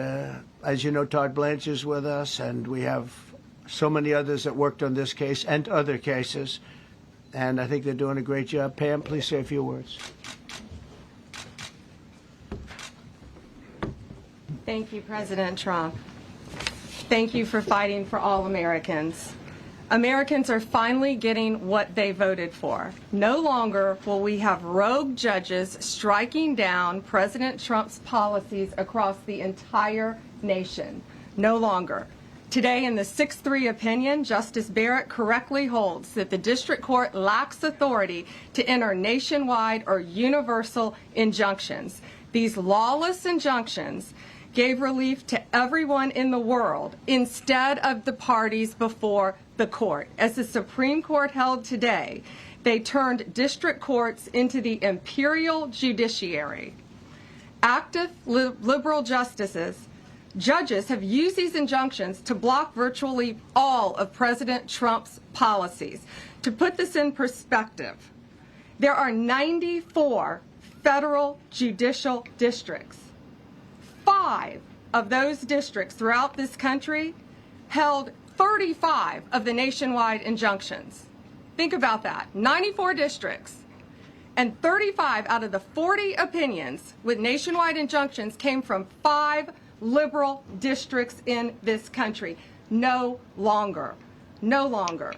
as you know, Todd Blanche is with us, and we have so many others that worked on this case and other cases. And I think they're doing a great job. Pam, please say a few words. Thank you, President Trump. Thank you for fighting for all Americans. Americans are finally getting what they voted for. No longer will we have rogue judges striking down President Trump's policies across the entire nation. No longer. Today, in the 6-3 opinion, Justice Barrett correctly holds that the district court lacks authority to enter nationwide or universal injunctions. These lawless injunctions gave relief to everyone in the world instead of the parties before the court. As the Supreme Court held today, they turned district courts into the imperial judiciary. Active liberal judges have used these injunctions to block virtually all of President Trump's policies. To put this in perspective, there are 94 federal judicial districts. 5 of those districts throughout this country held 35 of the nationwide injunctions. Think about that. 94 districts, and 35 out of the 40 opinions with nationwide injunctions came from 5 liberal districts in this country. No longer. No longer.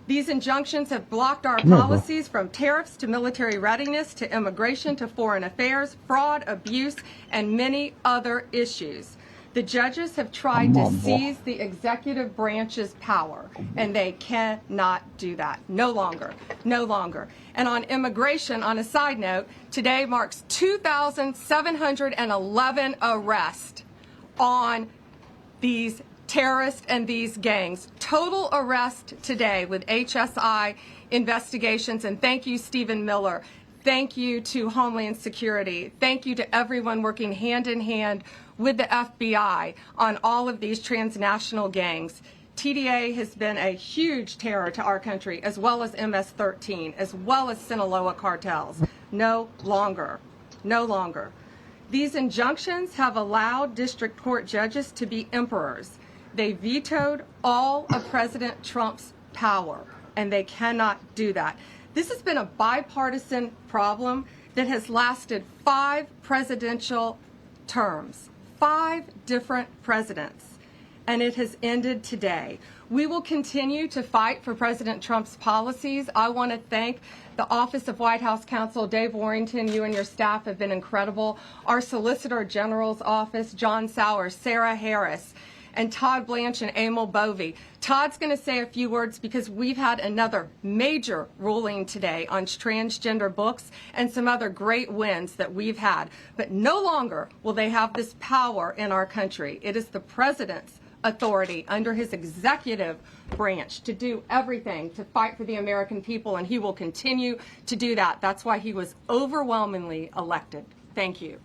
These injunctions have blocked our policies, from tariffs to military readiness to immigration to foreign affairs, fraud, abuse, and many other issues. The judges have tried to seize the executive branch's power, and they cannot do that. No longer. No longer. And on immigration, on a side note, today marks 2,711 arrests on these terrorists and these gangs. Total arrest today with HSI investigations. And thank you, Stephen Miller. Thank you to Homeland Security. Thank you to everyone working hand in hand with the FBI on all of these transnational gangs. TDA has been a huge terror to our country, as well as MS-13, as well as Sinaloa cartels. No longer. No longer. These injunctions have allowed district court judges to be emperors. They vetoed all of President Trump's power, and they cannot do that. This has been a bipartisan problem that has lasted 5 presidential terms, 5 different presidents, and it has ended today. We will continue to fight for President Trump's policies. I want to thank the Office of White House Counsel, Dave Warrington. You and your staff have been incredible. Our Solicitor General's office, John Sauer, Sarah Harris, and Todd Blanche and Emil Bovey. Todd's going to say a few words because we've had another major ruling today on transgender books and some other great wins that we've had. But no longer will they have this power in our country. It is the president's authority under his executive branch to do everything to fight for the American people, and he will continue to do that. That's why he was overwhelmingly elected. Thank you.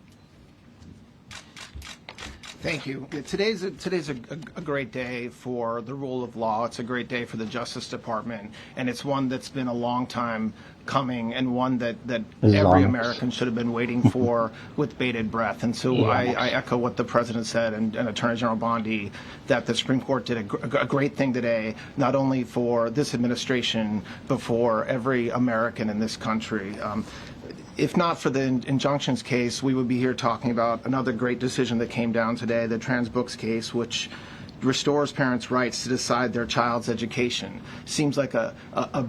Thank you. Today's a great day for the rule of law. It's a great day for the Justice Department, and it's one that's been a long time coming, and one that every American should have been waiting for with bated breath. And so I echo what the President said and Attorney General Bondi, that the Supreme Court did a great thing today, not only for this administration, but for every American in this country. If not for the injunctions case, we would be here talking about another great decision that came down today, the trans books case, which restores parents' rights to decide their child's education. Seems like a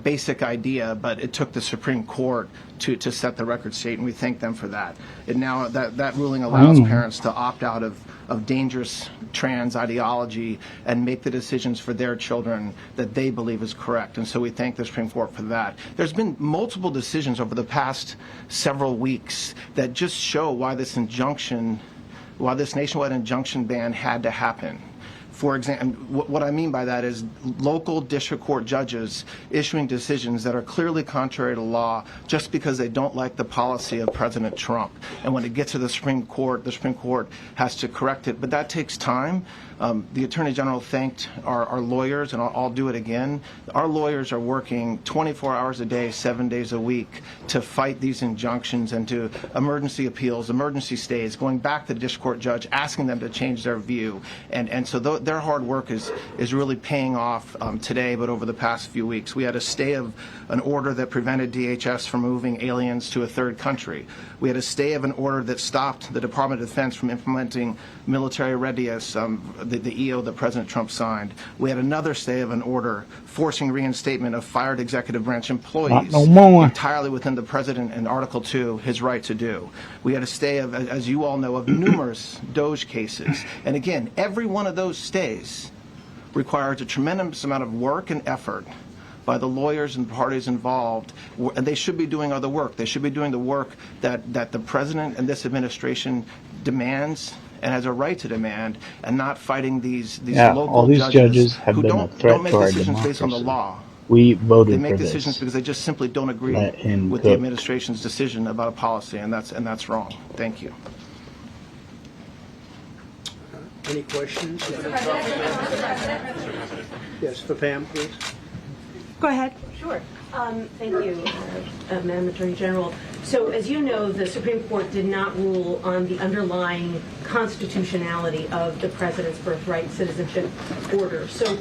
basic idea, but it took the Supreme Court to set the record straight, and we thank them for that. And now that ruling allows parents to opt out of dangerous trans ideology and make the decisions for their children that they believe is correct. And so we thank the Supreme Court for that. There's been multiple decisions over the past several weeks that just show why this nationwide injunction ban had to happen. For example, what I mean by that is local district court judges issuing decisions that are clearly contrary to law just because they don't like the policy of President Trump. And when it gets to the Supreme Court has to correct it. But that takes time. The Attorney General thanked our lawyers, and I'll do it again. Our lawyers are working 24 hours a day, 7 days a week to fight these injunctions and to emergency appeals, emergency stays, going back to the district court judge, asking them to change their view. And so their hard work is really paying off today, but over the past few weeks. We had a stay of an order that prevented DHS from moving aliens to a third country. We had a stay of an order that stopped the Department of Defense from implementing military readiness, the EO that President Trump signed. We had another stay of an order forcing reinstatement of fired executive branch employees entirely within the President in Article 2, his right to do. We had a stay of, as you all know, of numerous DOJ cases. And again, every one of those stays requires a tremendous amount of work and effort by the lawyers and parties involved, and they should be doing other work. They should be doing the work that the President and this administration demands and has a right to demand, and not fighting these local all these judges have who been a threat don't make to our decisions based on the democracy. law. We voted They make for decisions this. because they just simply don't agree Let him with cook. the administration's decision about a policy, and that's wrong. Thank you. Any questions? Yes, for Pam, please. Go ahead. Sure. Thank you, Madam Attorney General. So, as you know, the Supreme Court did not rule on the underlying constitutionality of the President's birthright citizenship order. So,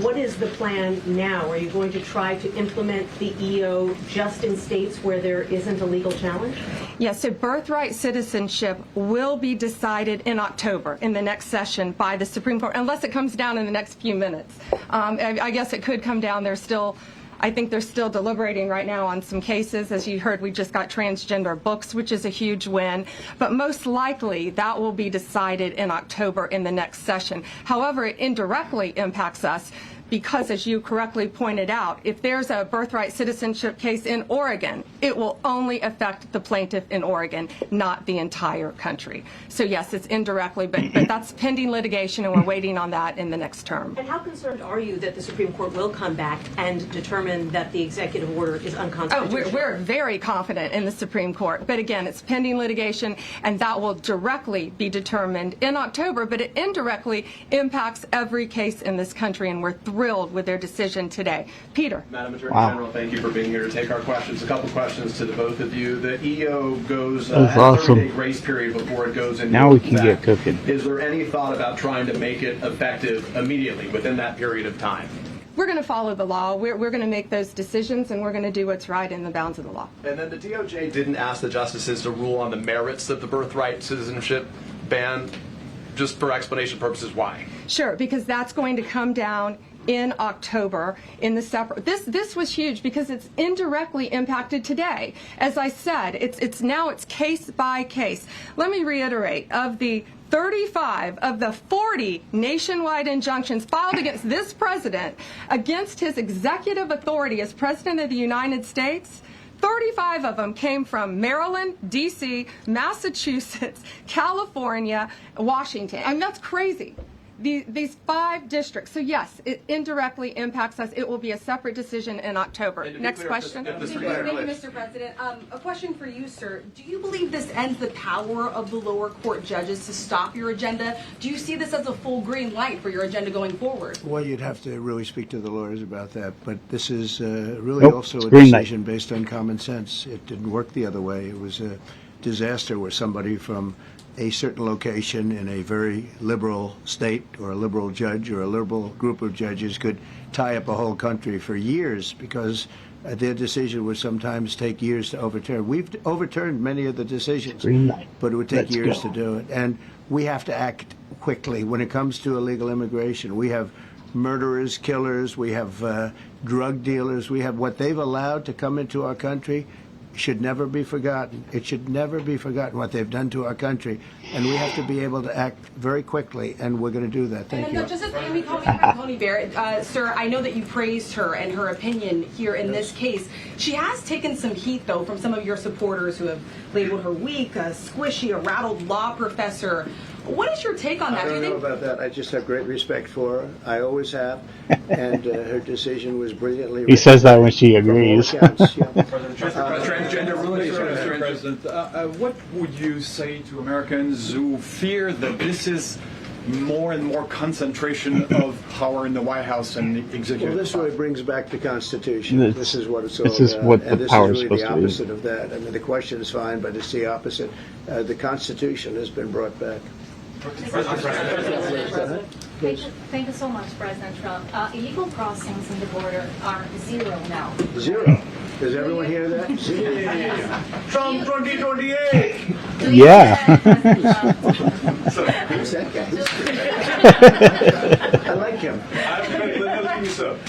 what is the plan now? Are you going to try to implement the EO just in states where there isn't a legal challenge? Yes, so birthright citizenship will be decided in October in the next session by the Supreme Court, unless it comes down in the next few minutes. I guess it could come down. I think they're still deliberating right now on some cases. As you heard, we just got transgender books, which is a huge win. But most likely, that will be decided in October in the next session. However, it indirectly impacts us because, as you correctly pointed out, if there's a birthright citizenship case in Oregon, it will only affect the plaintiff in Oregon, not the entire country. So yes, it's indirectly, but that's pending litigation, and we're waiting on that in the next term. And how concerned are you that the Supreme Court will come back and determine that the executive order is unconstitutional? Oh, we're very confident in the Supreme Court. But again, it's pending litigation, and that will directly be determined in October, but it indirectly impacts every case in this country, and we're thrilled with their decision today. Peter. Madam Attorney General, thank you for being here to take our questions. A couple questions to the both of you. The EO goes a 30-day grace period before it goes into Now we can effect. get cooking. Is there any thought about trying to make it effective immediately within that period of time? We're going to follow the law. We're going to make those decisions, and we're going to do what's right in the bounds of the law. And then the DOJ didn't ask the justices to rule on the merits of the birthright citizenship ban. Just for explanation purposes, why? Sure, because that's going to come down in October in the separate. This was huge because it's indirectly impacted today. As I said, it's case by case. Let me reiterate, of the 35 of the 40 nationwide injunctions filed against this president, against his executive authority as President of the United States, 35 of them came from Maryland, D.C., Massachusetts, California, Washington. I mean, that's crazy. These 5 districts. So yes, it indirectly impacts us. It will be a separate decision in October. Next question. Thank you, Mr. President. A question for you, sir. Do you believe this ends the power of the lower court judges to stop your agenda? Do you see this as a full green light for your agenda going forward? Well, you'd have to really speak to the lawyers about that. But this is really also a green light. decision based on common sense. It didn't work the other way. It was a disaster where somebody from a certain location in a very liberal state or a liberal judge or a liberal group of judges could tie up a whole country for years because their decision would sometimes take years to overturn. We've overturned many of the decisions, but it would take years to do it. And we have to act quickly when it comes to illegal immigration. We have murderers, killers, we have drug dealers, we have what they've allowed to come into our country. Should never be forgotten. It should never be forgotten what they've done to our country, and we have to be able to act very quickly, and we're going to do that. Thank you. And just as Amy Coney Barrett, sir, I know that you praised her and her opinion here in this case. She has taken some heat, though, from some of your supporters who have labeled her weak, a squishy, a rattled law professor. What is your take on that? I don't know about that. I just have great respect for her. I always have. And her decision was brilliantly He says that when she agrees. Transgender ruling, Mr. President. What would you say to Americans who fear that this is more and more concentration of power in the White House and the executive? Well, this really brings back the Constitution. This is what it's all This is about. what And the this power is is really supposed the to opposite of that. I mean, the question is fine, but it's the opposite. The Constitution has been brought back. Thank you so much, President Trump. Illegal crossings in the border are 0 now. 0. Does everyone hear that? 0. Trump 2028. Yeah. Who's that guy? I like him.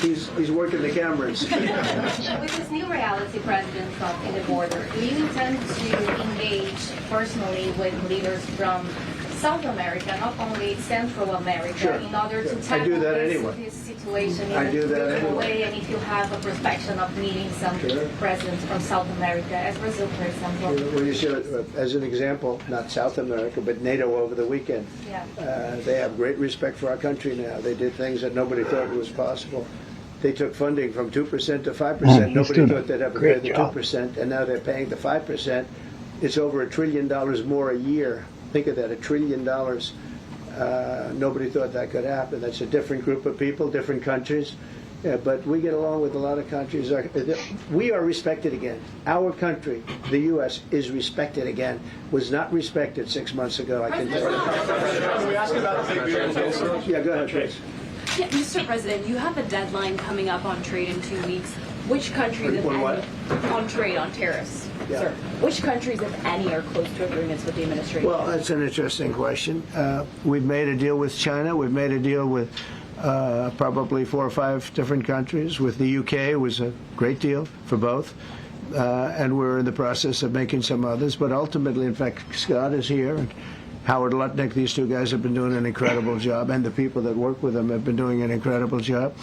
He's working the cameras. With this new reality, President Trump, in the border, do you intend to engage personally with leaders from South America, not only Central America, in order to tackle this situation in a different way, and if you have a perspective of meeting some presidents from South America, as Brazil, for example? Well, you see, as an example, not South America, but NATO over the weekend. They have great respect for our country now. They did things that nobody thought was possible. They took funding from 2% to 5%. Nobody thought they'd ever pay the 2%, and now they're paying the 5%. It's over $1 trillion more a year. Think of that, $1 trillion. Nobody thought that could happen. That's a different group of people, different countries. But we get along with a lot of countries. We are respected again. Our country, the U.S., is respected again. Was not respected 6 months ago, I can tell you. Can we ask about the big beautiful? Yeah, go ahead, please. Yeah, Mr. President, you have a deadline coming up on trade in 2 weeks. Which countries, if any, on trade, on tariffs, sir, which countries, if any, are close to agreements with the administration? Well, that's an interesting question. We've made a deal with China. We've made a deal with probably 4 or 5 different countries. With the UK, it was a great deal for both. And we're in the process of making some others. But ultimately, in fact, Scott is here. And Howard Lutnick, these 2 guys have been doing an incredible job. And the people that work with them have been doing an incredible job.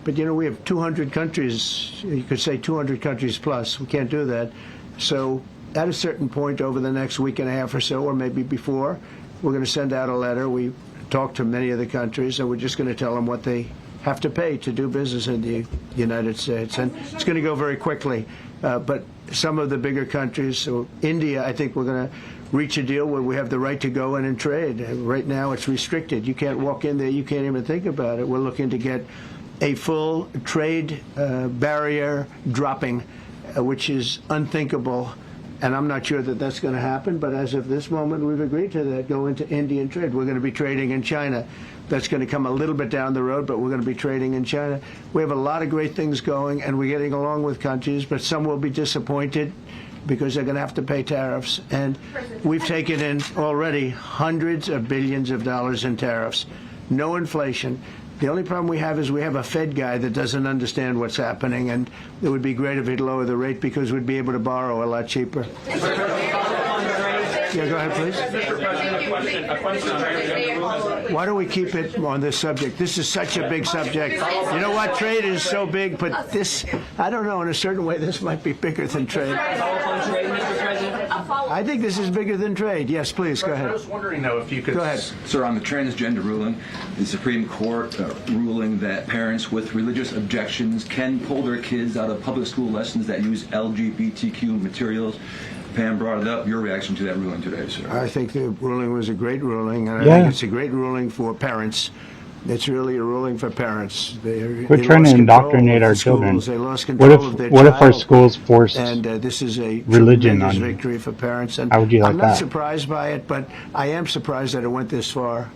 But, you know, we have 200 countries, you could say 200 countries plus. We can't do that. So at a certain point over the next week and a half or so, or maybe before, we're going to send out a letter. We talked to many of the countries, and we're just going to tell them what they have to pay to do business in the United States. And it's going to go very quickly. But some of the bigger countries, so India, I think we're going to reach a deal where we have the right to go in and trade. Right now it's restricted. You can't walk in there. You can't even think about it. We're looking to get a full trade barrier dropping, which is unthinkable, and I'm not sure that that's going to happen, but as of this moment, we've agreed to that, go into Indian trade. We're going to be trading in China. That's going to come a little bit down the road, but we're going to be trading in China. We have a lot of great things going, and we're getting along with countries, but some will be disappointed because they're going to have to pay tariffs. And we've taken in already hundreds of billions of dollars in tariffs. No inflation. The only problem we have is we have a Fed guy that doesn't understand what's happening, and it would be great if he'd lower the rate because we'd be able to borrow a lot cheaper. Yeah, go ahead, please. Why don't we keep it on this subject? This is such a big subject. You know what? Trade is so big, but this, I don't know, in a certain way, this might be bigger than trade. A I think this is bigger than trade. Yes, please, go ahead. I was wondering, though, if you could... Go ahead. Sir, on the transgender ruling, the Supreme Court ruling that parents with religious objections can pull their kids out of public school lessons that use LGBTQ materials. Pam brought it up. Your reaction to that ruling today, sir? I think the ruling was a great ruling, and I Yeah. think it's a great ruling for parents. It's really a ruling for parents. They trying lost to control indoctrinate of our the schools. children. They lost control of their What if our child. schools forced And this is a religion tremendous on you? victory for parents. And How would you like I'm not that? surprised by it, but I am surprised that it went this far.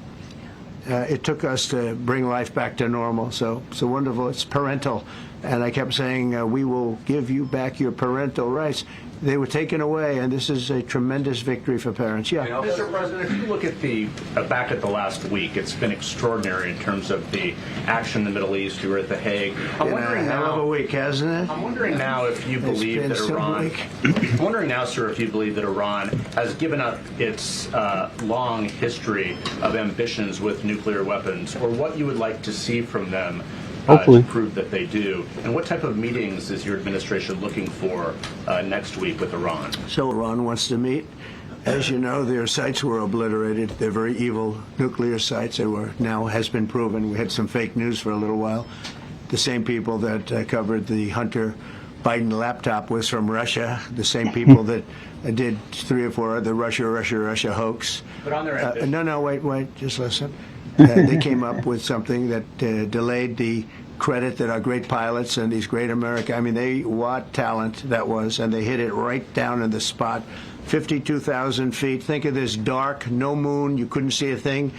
It took us to bring life back to normal. So it's wonderful. It's parental. And I kept saying, we will give you back your parental rights. They were taken away, and this is a tremendous victory for parents. Yeah. Mr. President, if you look at the back at the last week, it's been extraordinary in terms of the action in the Middle East. You were at The Hague. I'm wondering hell now. of a week, hasn't it? I'm wondering now if you believe been that so Iran. bleak. I'm wondering now, sir, if you believe that Iran has given up its long history of ambitions with nuclear weapons, or what you would like to see from them. Hopefully. To prove that they do. And what type of meetings is your administration looking for next week with Iran? So Iran wants to meet. As you know, their sites were obliterated. They're very evil nuclear sites. They were now has been proven. We had some fake news for a little while. The same people that covered the Hunter Biden laptop was from Russia. The same people that did 3 or 4 other Russia hoax. But on their No, wait, just listen. They came up with something that delayed the credit that our great pilots and these great what talent that was, and they hit it right down in the spot. 52,000 feet. Think of this dark, no moon, you couldn't see a thing,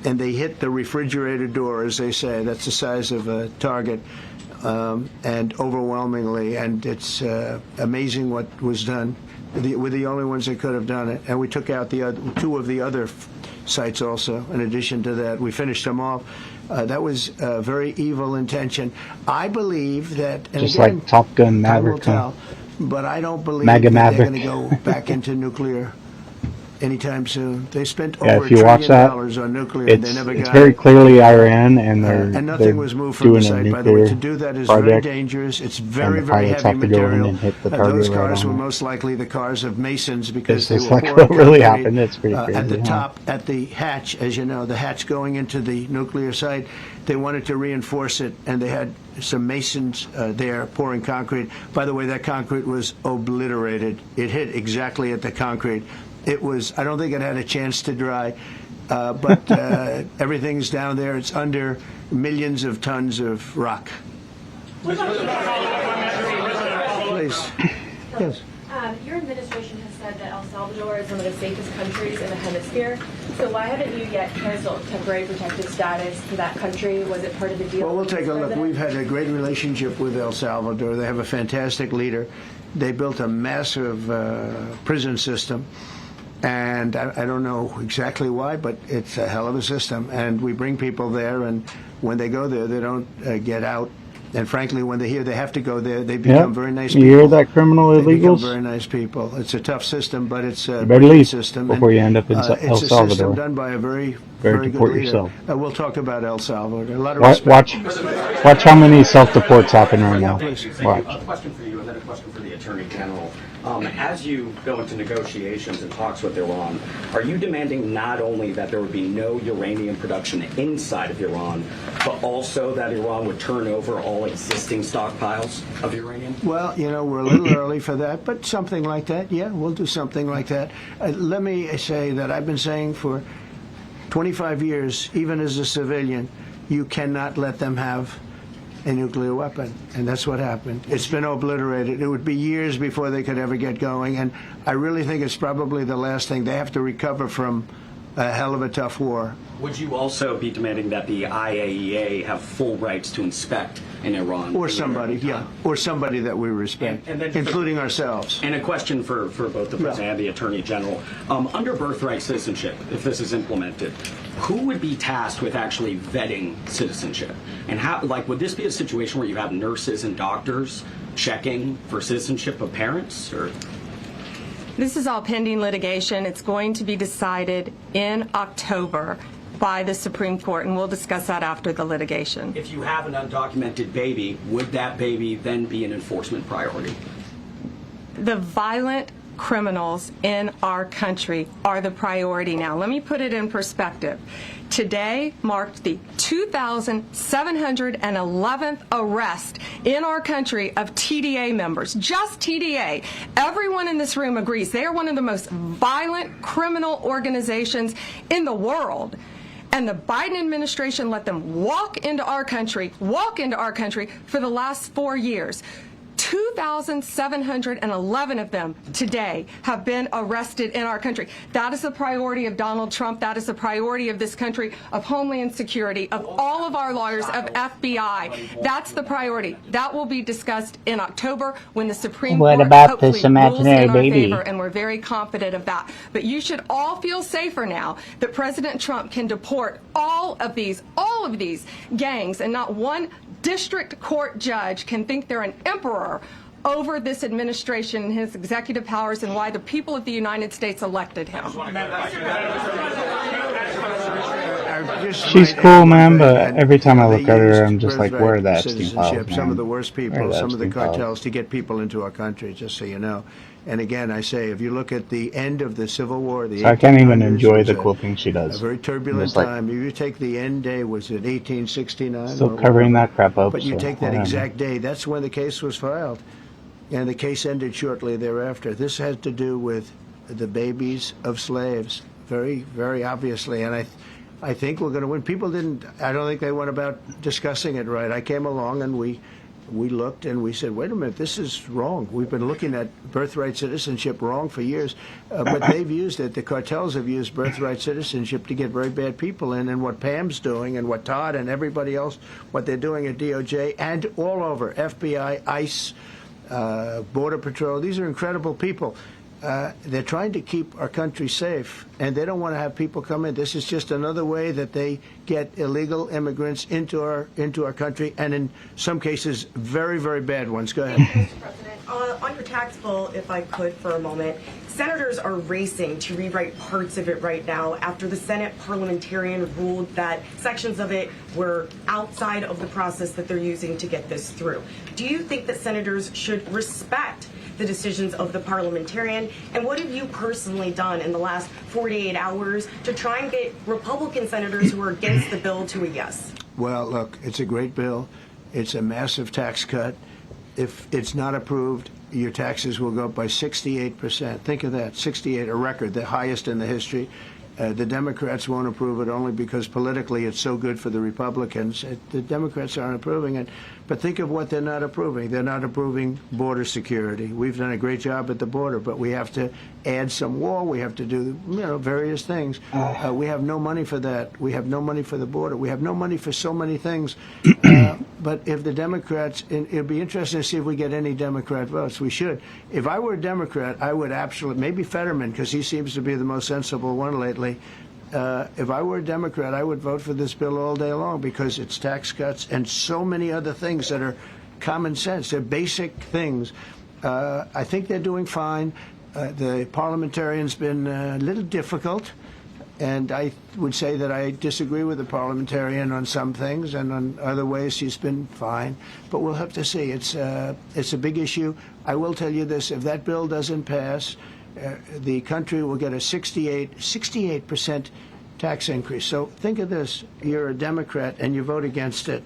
and they hit the refrigerator door, as they say. That's the size of a target, and overwhelmingly, and it's amazing what was done. We're the only ones that could have done it, and we took out the 2 of the other sites also. In addition to that, we finished them off. That was a very evil intention. I believe that, and Just again, like Top Gun I will Maverick. tell, but I don't believe Maga that Maverick. they're going to go back into nuclear anytime soon. They spent Yeah, over if you $1 watch trillion that, on nuclear, and they never it's got very it. clearly Iran, and And nothing was moved from doing the a site. By the way, nuclear to do that is very project, dangerous. It's and very, the very pilots heavy have to go in material. and hit the Those target right cars on were it. most likely the cars of Masons because This they is were like pouring what really concrete, happened. It's pretty crazy. At the huh? top, at the hatch, as you know, the hatch going into the nuclear site, they wanted to reinforce it, and they had some Masons there pouring concrete. By the way, that concrete was obliterated. It hit exactly at the concrete. It was, I don't think it had a chance to dry, but everything's down there. It's under millions of tons of rock. Please. Yes. Your administration has said that El Salvador is one of the safest countries in the hemisphere. So why haven't you yet canceled temporary protected status to that country? Was it part of the deal? Well, we'll take a look. We've had a great relationship with El Salvador. They have a fantastic leader. They built a massive prison system. And I don't know exactly why, but it's a hell of a system. And we bring people there, and when they go there, they don't get out. And frankly, when they hear they have to go there, they become very nice people. You hear that, criminal They become illegals? very nice people. It's a tough system, but it's a You better brilliant leave system. before And, you end up in El It's a system Salvador. done by a very Better good deport leader. yourself. We'll talk about El Salvador. A lot of respect. Watch how many self-deports happen right now. Watch. A question for you, and then a question for the Attorney General. As you go into negotiations and talks with Iran, are you demanding not only that there would be no uranium production inside of Iran, but also that Iran would turn over all existing stockpiles of uranium? Well, you know, we're a little early for that, but something like that, yeah, we'll do something like that. Let me say that I've been saying for 25 years, even as a civilian, you cannot let them have a nuclear weapon, and that's what happened. It's been obliterated. It would be years before they could ever get going, and I really think it's probably the last thing. They have to recover from a hell of a tough war. Would you also be demanding that the IAEA have full rights to inspect in Iran? Or somebody, yeah, or somebody that we respect, And then including ourselves. And a question for both the President and the Attorney General. Under birthright citizenship, if this is implemented, who would be tasked with actually vetting citizenship? And how, like, would this be a situation where you have nurses and doctors checking for citizenship of parents, or? This is all pending litigation. It's going to be decided in October by the Supreme Court, and we'll discuss that after the litigation. If you have an undocumented baby, would that baby then be an enforcement priority? The violent criminals in our country are the priority now. Let me put it in perspective. Today marked the 2,711th arrest in our country of TDA members. Just TDA. Everyone in this room agrees they are one of the most violent criminal organizations in the world. And the Biden administration let them walk into our country for the last 4 years. 2,711 of them today have been arrested in our country. That is the priority of Donald Trump. That is the priority of this country, of Homeland Security, of all of our lawyers, of FBI. That's the priority. That will be discussed in October when the Supreme Court hopefully rules in our favor, and we're very confident of that. But you should all feel safer now that President Trump can deport all of these gangs, and not one district court judge can think they're an emperor over this administration and his executive powers, and why the people of the United States elected him. She's cool, man, but every time I look at her, I'm just like, where are the Epstein files, man? Some of the worst people, some of the Epstein files? cartels to get people into our country, just so you know. And again, I say, if you look at the end of the Civil War, the So I can't even 1800s enjoy was the cool things she does. A very turbulent Just like- time. If you take the end day, was it 1869? Still or covering whatever? that crap up, But you so take that whatever. exact day, that's when the case was filed. And the case ended shortly thereafter. This had to do with the babies of slaves, very, very obviously. And I think we're going to win. People I don't think they went about discussing it right. I came along and we looked and we said, wait a minute, this is wrong. We've been looking at birthright citizenship wrong for years, but they've used it. The cartels have used birthright citizenship to get very bad people in, and what Pam's doing and what Todd and everybody else, what they're doing at DOJ and all over, FBI, ICE, Border Patrol, these are incredible people. They're trying to keep our country safe, and they don't want to have people come in. This is just another way that they get illegal immigrants into our country, and in some cases, very, very bad ones. Go ahead. Mr. President, on your tax bill, if I could for a moment, senators are racing to rewrite parts of it right now after the Senate parliamentarian ruled that sections of it were outside of the process that they're using to get this through. Do you think that senators should respect the decisions of the parliamentarian? And what have you personally done in the last 48 hours to try and get Republican senators who are against the bill to a yes? Well, look, it's a great bill. It's a massive tax cut. If it's not approved, your taxes will go up by 68%. Think of that, 68, a record, the highest in the history. The Democrats won't approve it only because politically it's so good for the Republicans. The Democrats aren't approving it. But think of what they're not approving. They're not approving border security. We've done a great job at the border, but we have to add some wall. We have to do, various things. We have no money for that. We have no money for the border. We have no money for so many things. But if the Democrats, it'd be interesting to see if we get any Democrat votes. We should. If I were a Democrat, I would absolutely, maybe Fetterman, because he seems to be the most sensible one lately. If I were a Democrat, I would vote for this bill all day long because it's tax cuts and so many other things that are common sense. They're basic things. I think they're doing fine. The parliamentarian's been a little difficult, and I would say that I disagree with the parliamentarian on some things, and on other ways she's been fine. But we'll have to see. It's a big issue. I will tell you this: if that bill doesn't pass, the country will get a 68% tax increase. So think of this. You're a Democrat and you vote against it.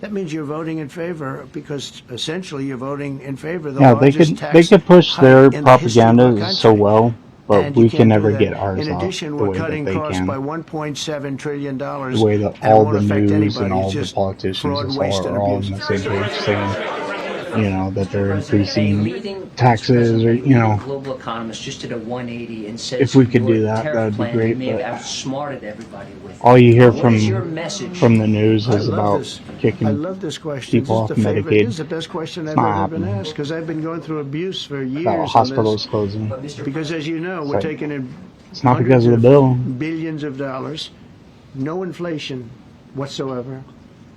That means you're voting in favor because essentially you're voting in favor of the largest tax they could push their hike in the history of our propaganda country. so well, but And we you can can't never do get that. ours In off addition, the we're way that cutting they costs can. by $1.7 trillion. The way that and it all won't the affect news anybody. and all It's the just politicians fraud, just waste, are and all abuse. on the same page saying, that they're increasing taxes or, global economists just did a 180 and said if we could your do that, tariff that would be plan great. you may have But outsmarted everybody with. all you hear What is your message? from the news I is love about this. kicking I love this question. people This off is the favorite. Medicaid. This is the best question It's I've not ever been happening. asked because I've been going through abuse for years. About on hospitals this. closing. Because as you know, It's we're like- taking in It's not because of the bill. billions of dollars, no inflation whatsoever.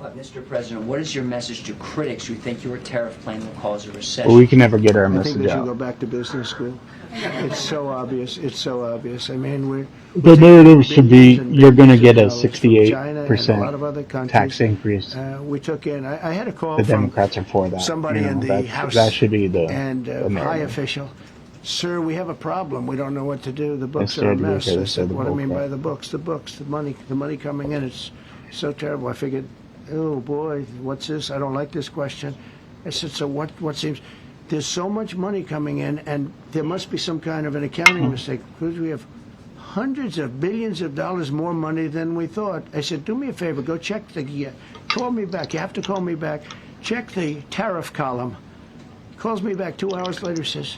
But Mr. President, what is your message to critics who think your tariff plan will cause a recession? But we can never get our I think message they should out. go back to business school. It's so obvious. It's so obvious. I mean, The narrative should be billions and you're going to billions get a of dollars from China and a lot of other 68% countries. tax increase. We took in. I had a call The from Democrats are for that. somebody in the House that should be the and the high narrative. official, sir, we have a problem. We don't know what to do. The books Yes, are a sir, mess. yes, I sir, said, the what do you mean bull by crap. the books? The books, the money coming in. It's so terrible. I figured, oh boy, what's this? I don't like this question. I said, so what seems, there's so much money coming in, and there must be some kind of an accounting mistake, because we have hundreds of billions of dollars more money than we thought. I said, do me a favor, go check call me back. You have to call me back. Check the tariff column. Calls me back 2 hours later, says,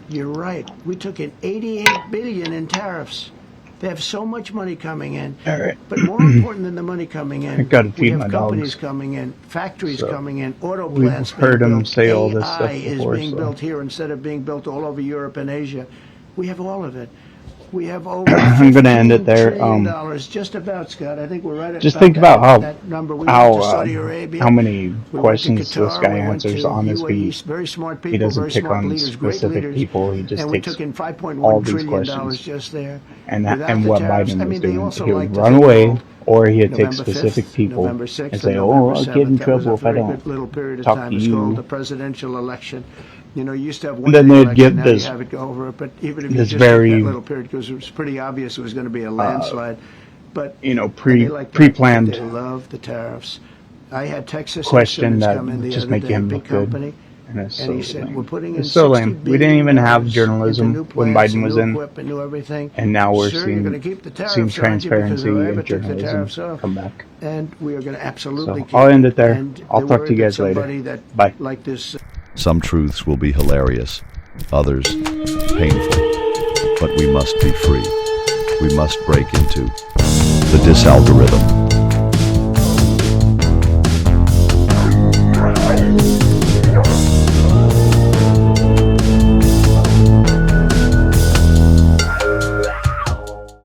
you're right. We took in $88 billion in tariffs. They have so much money coming in. All right. But more important than the money coming I in, gotta we feed have my companies dogs. coming in, factories So, coming in, auto we've plants heard being him built. say all this AI stuff is before, being so. built here instead of being built all over Europe and Asia. We have all of it. We have over I'm gonna end it there. $15 trillion, just about, Scott. I think we're right at Just think about that number. We went to Saudi Arabia. how many We went to questions this Qatar, guy we went answers to on his UAE, beat. very smart people, He doesn't very pick smart on leaders, great specific leaders, people. He just and we takes took in all $5.1 these trillion questions. just there. And Without the what tariffs, Biden I was mean, they doing, also he like would to run think, away, well, or he'd take November specific 5th, people November 6th, and say, and "Oh, November I'll get in 7th. That was trouble a if I very don't good little period of talk time. to It's called you." the presidential election. You know, you used to have And one then day they'd election, give now this- you have it go over it. But even if you this just very, took that little period, because it was pretty obvious it was going to be a landslide. But you know, and they like that, but pre-planned They love the tariffs. I had Texas question Instruments that come in would the just other make day, him big look good. company. And it's And so he said, lame. we're putting in It's so $60 lame. We didn't even have billion journalism into new when plants Biden and was new in. equipment, new everything. And now we're Sir, you're seeing, going to keep the tariffs, seeing aren't you? transparency Because in whoever took the tariffs journalism off. come back. And we are going to absolutely So keep I'll end it there. And I'll they're talk to you worried that guys later. somebody that, Bye. like this. Some truths will be hilarious, others painful, but we must be free. We must break into the DisAlgorithm.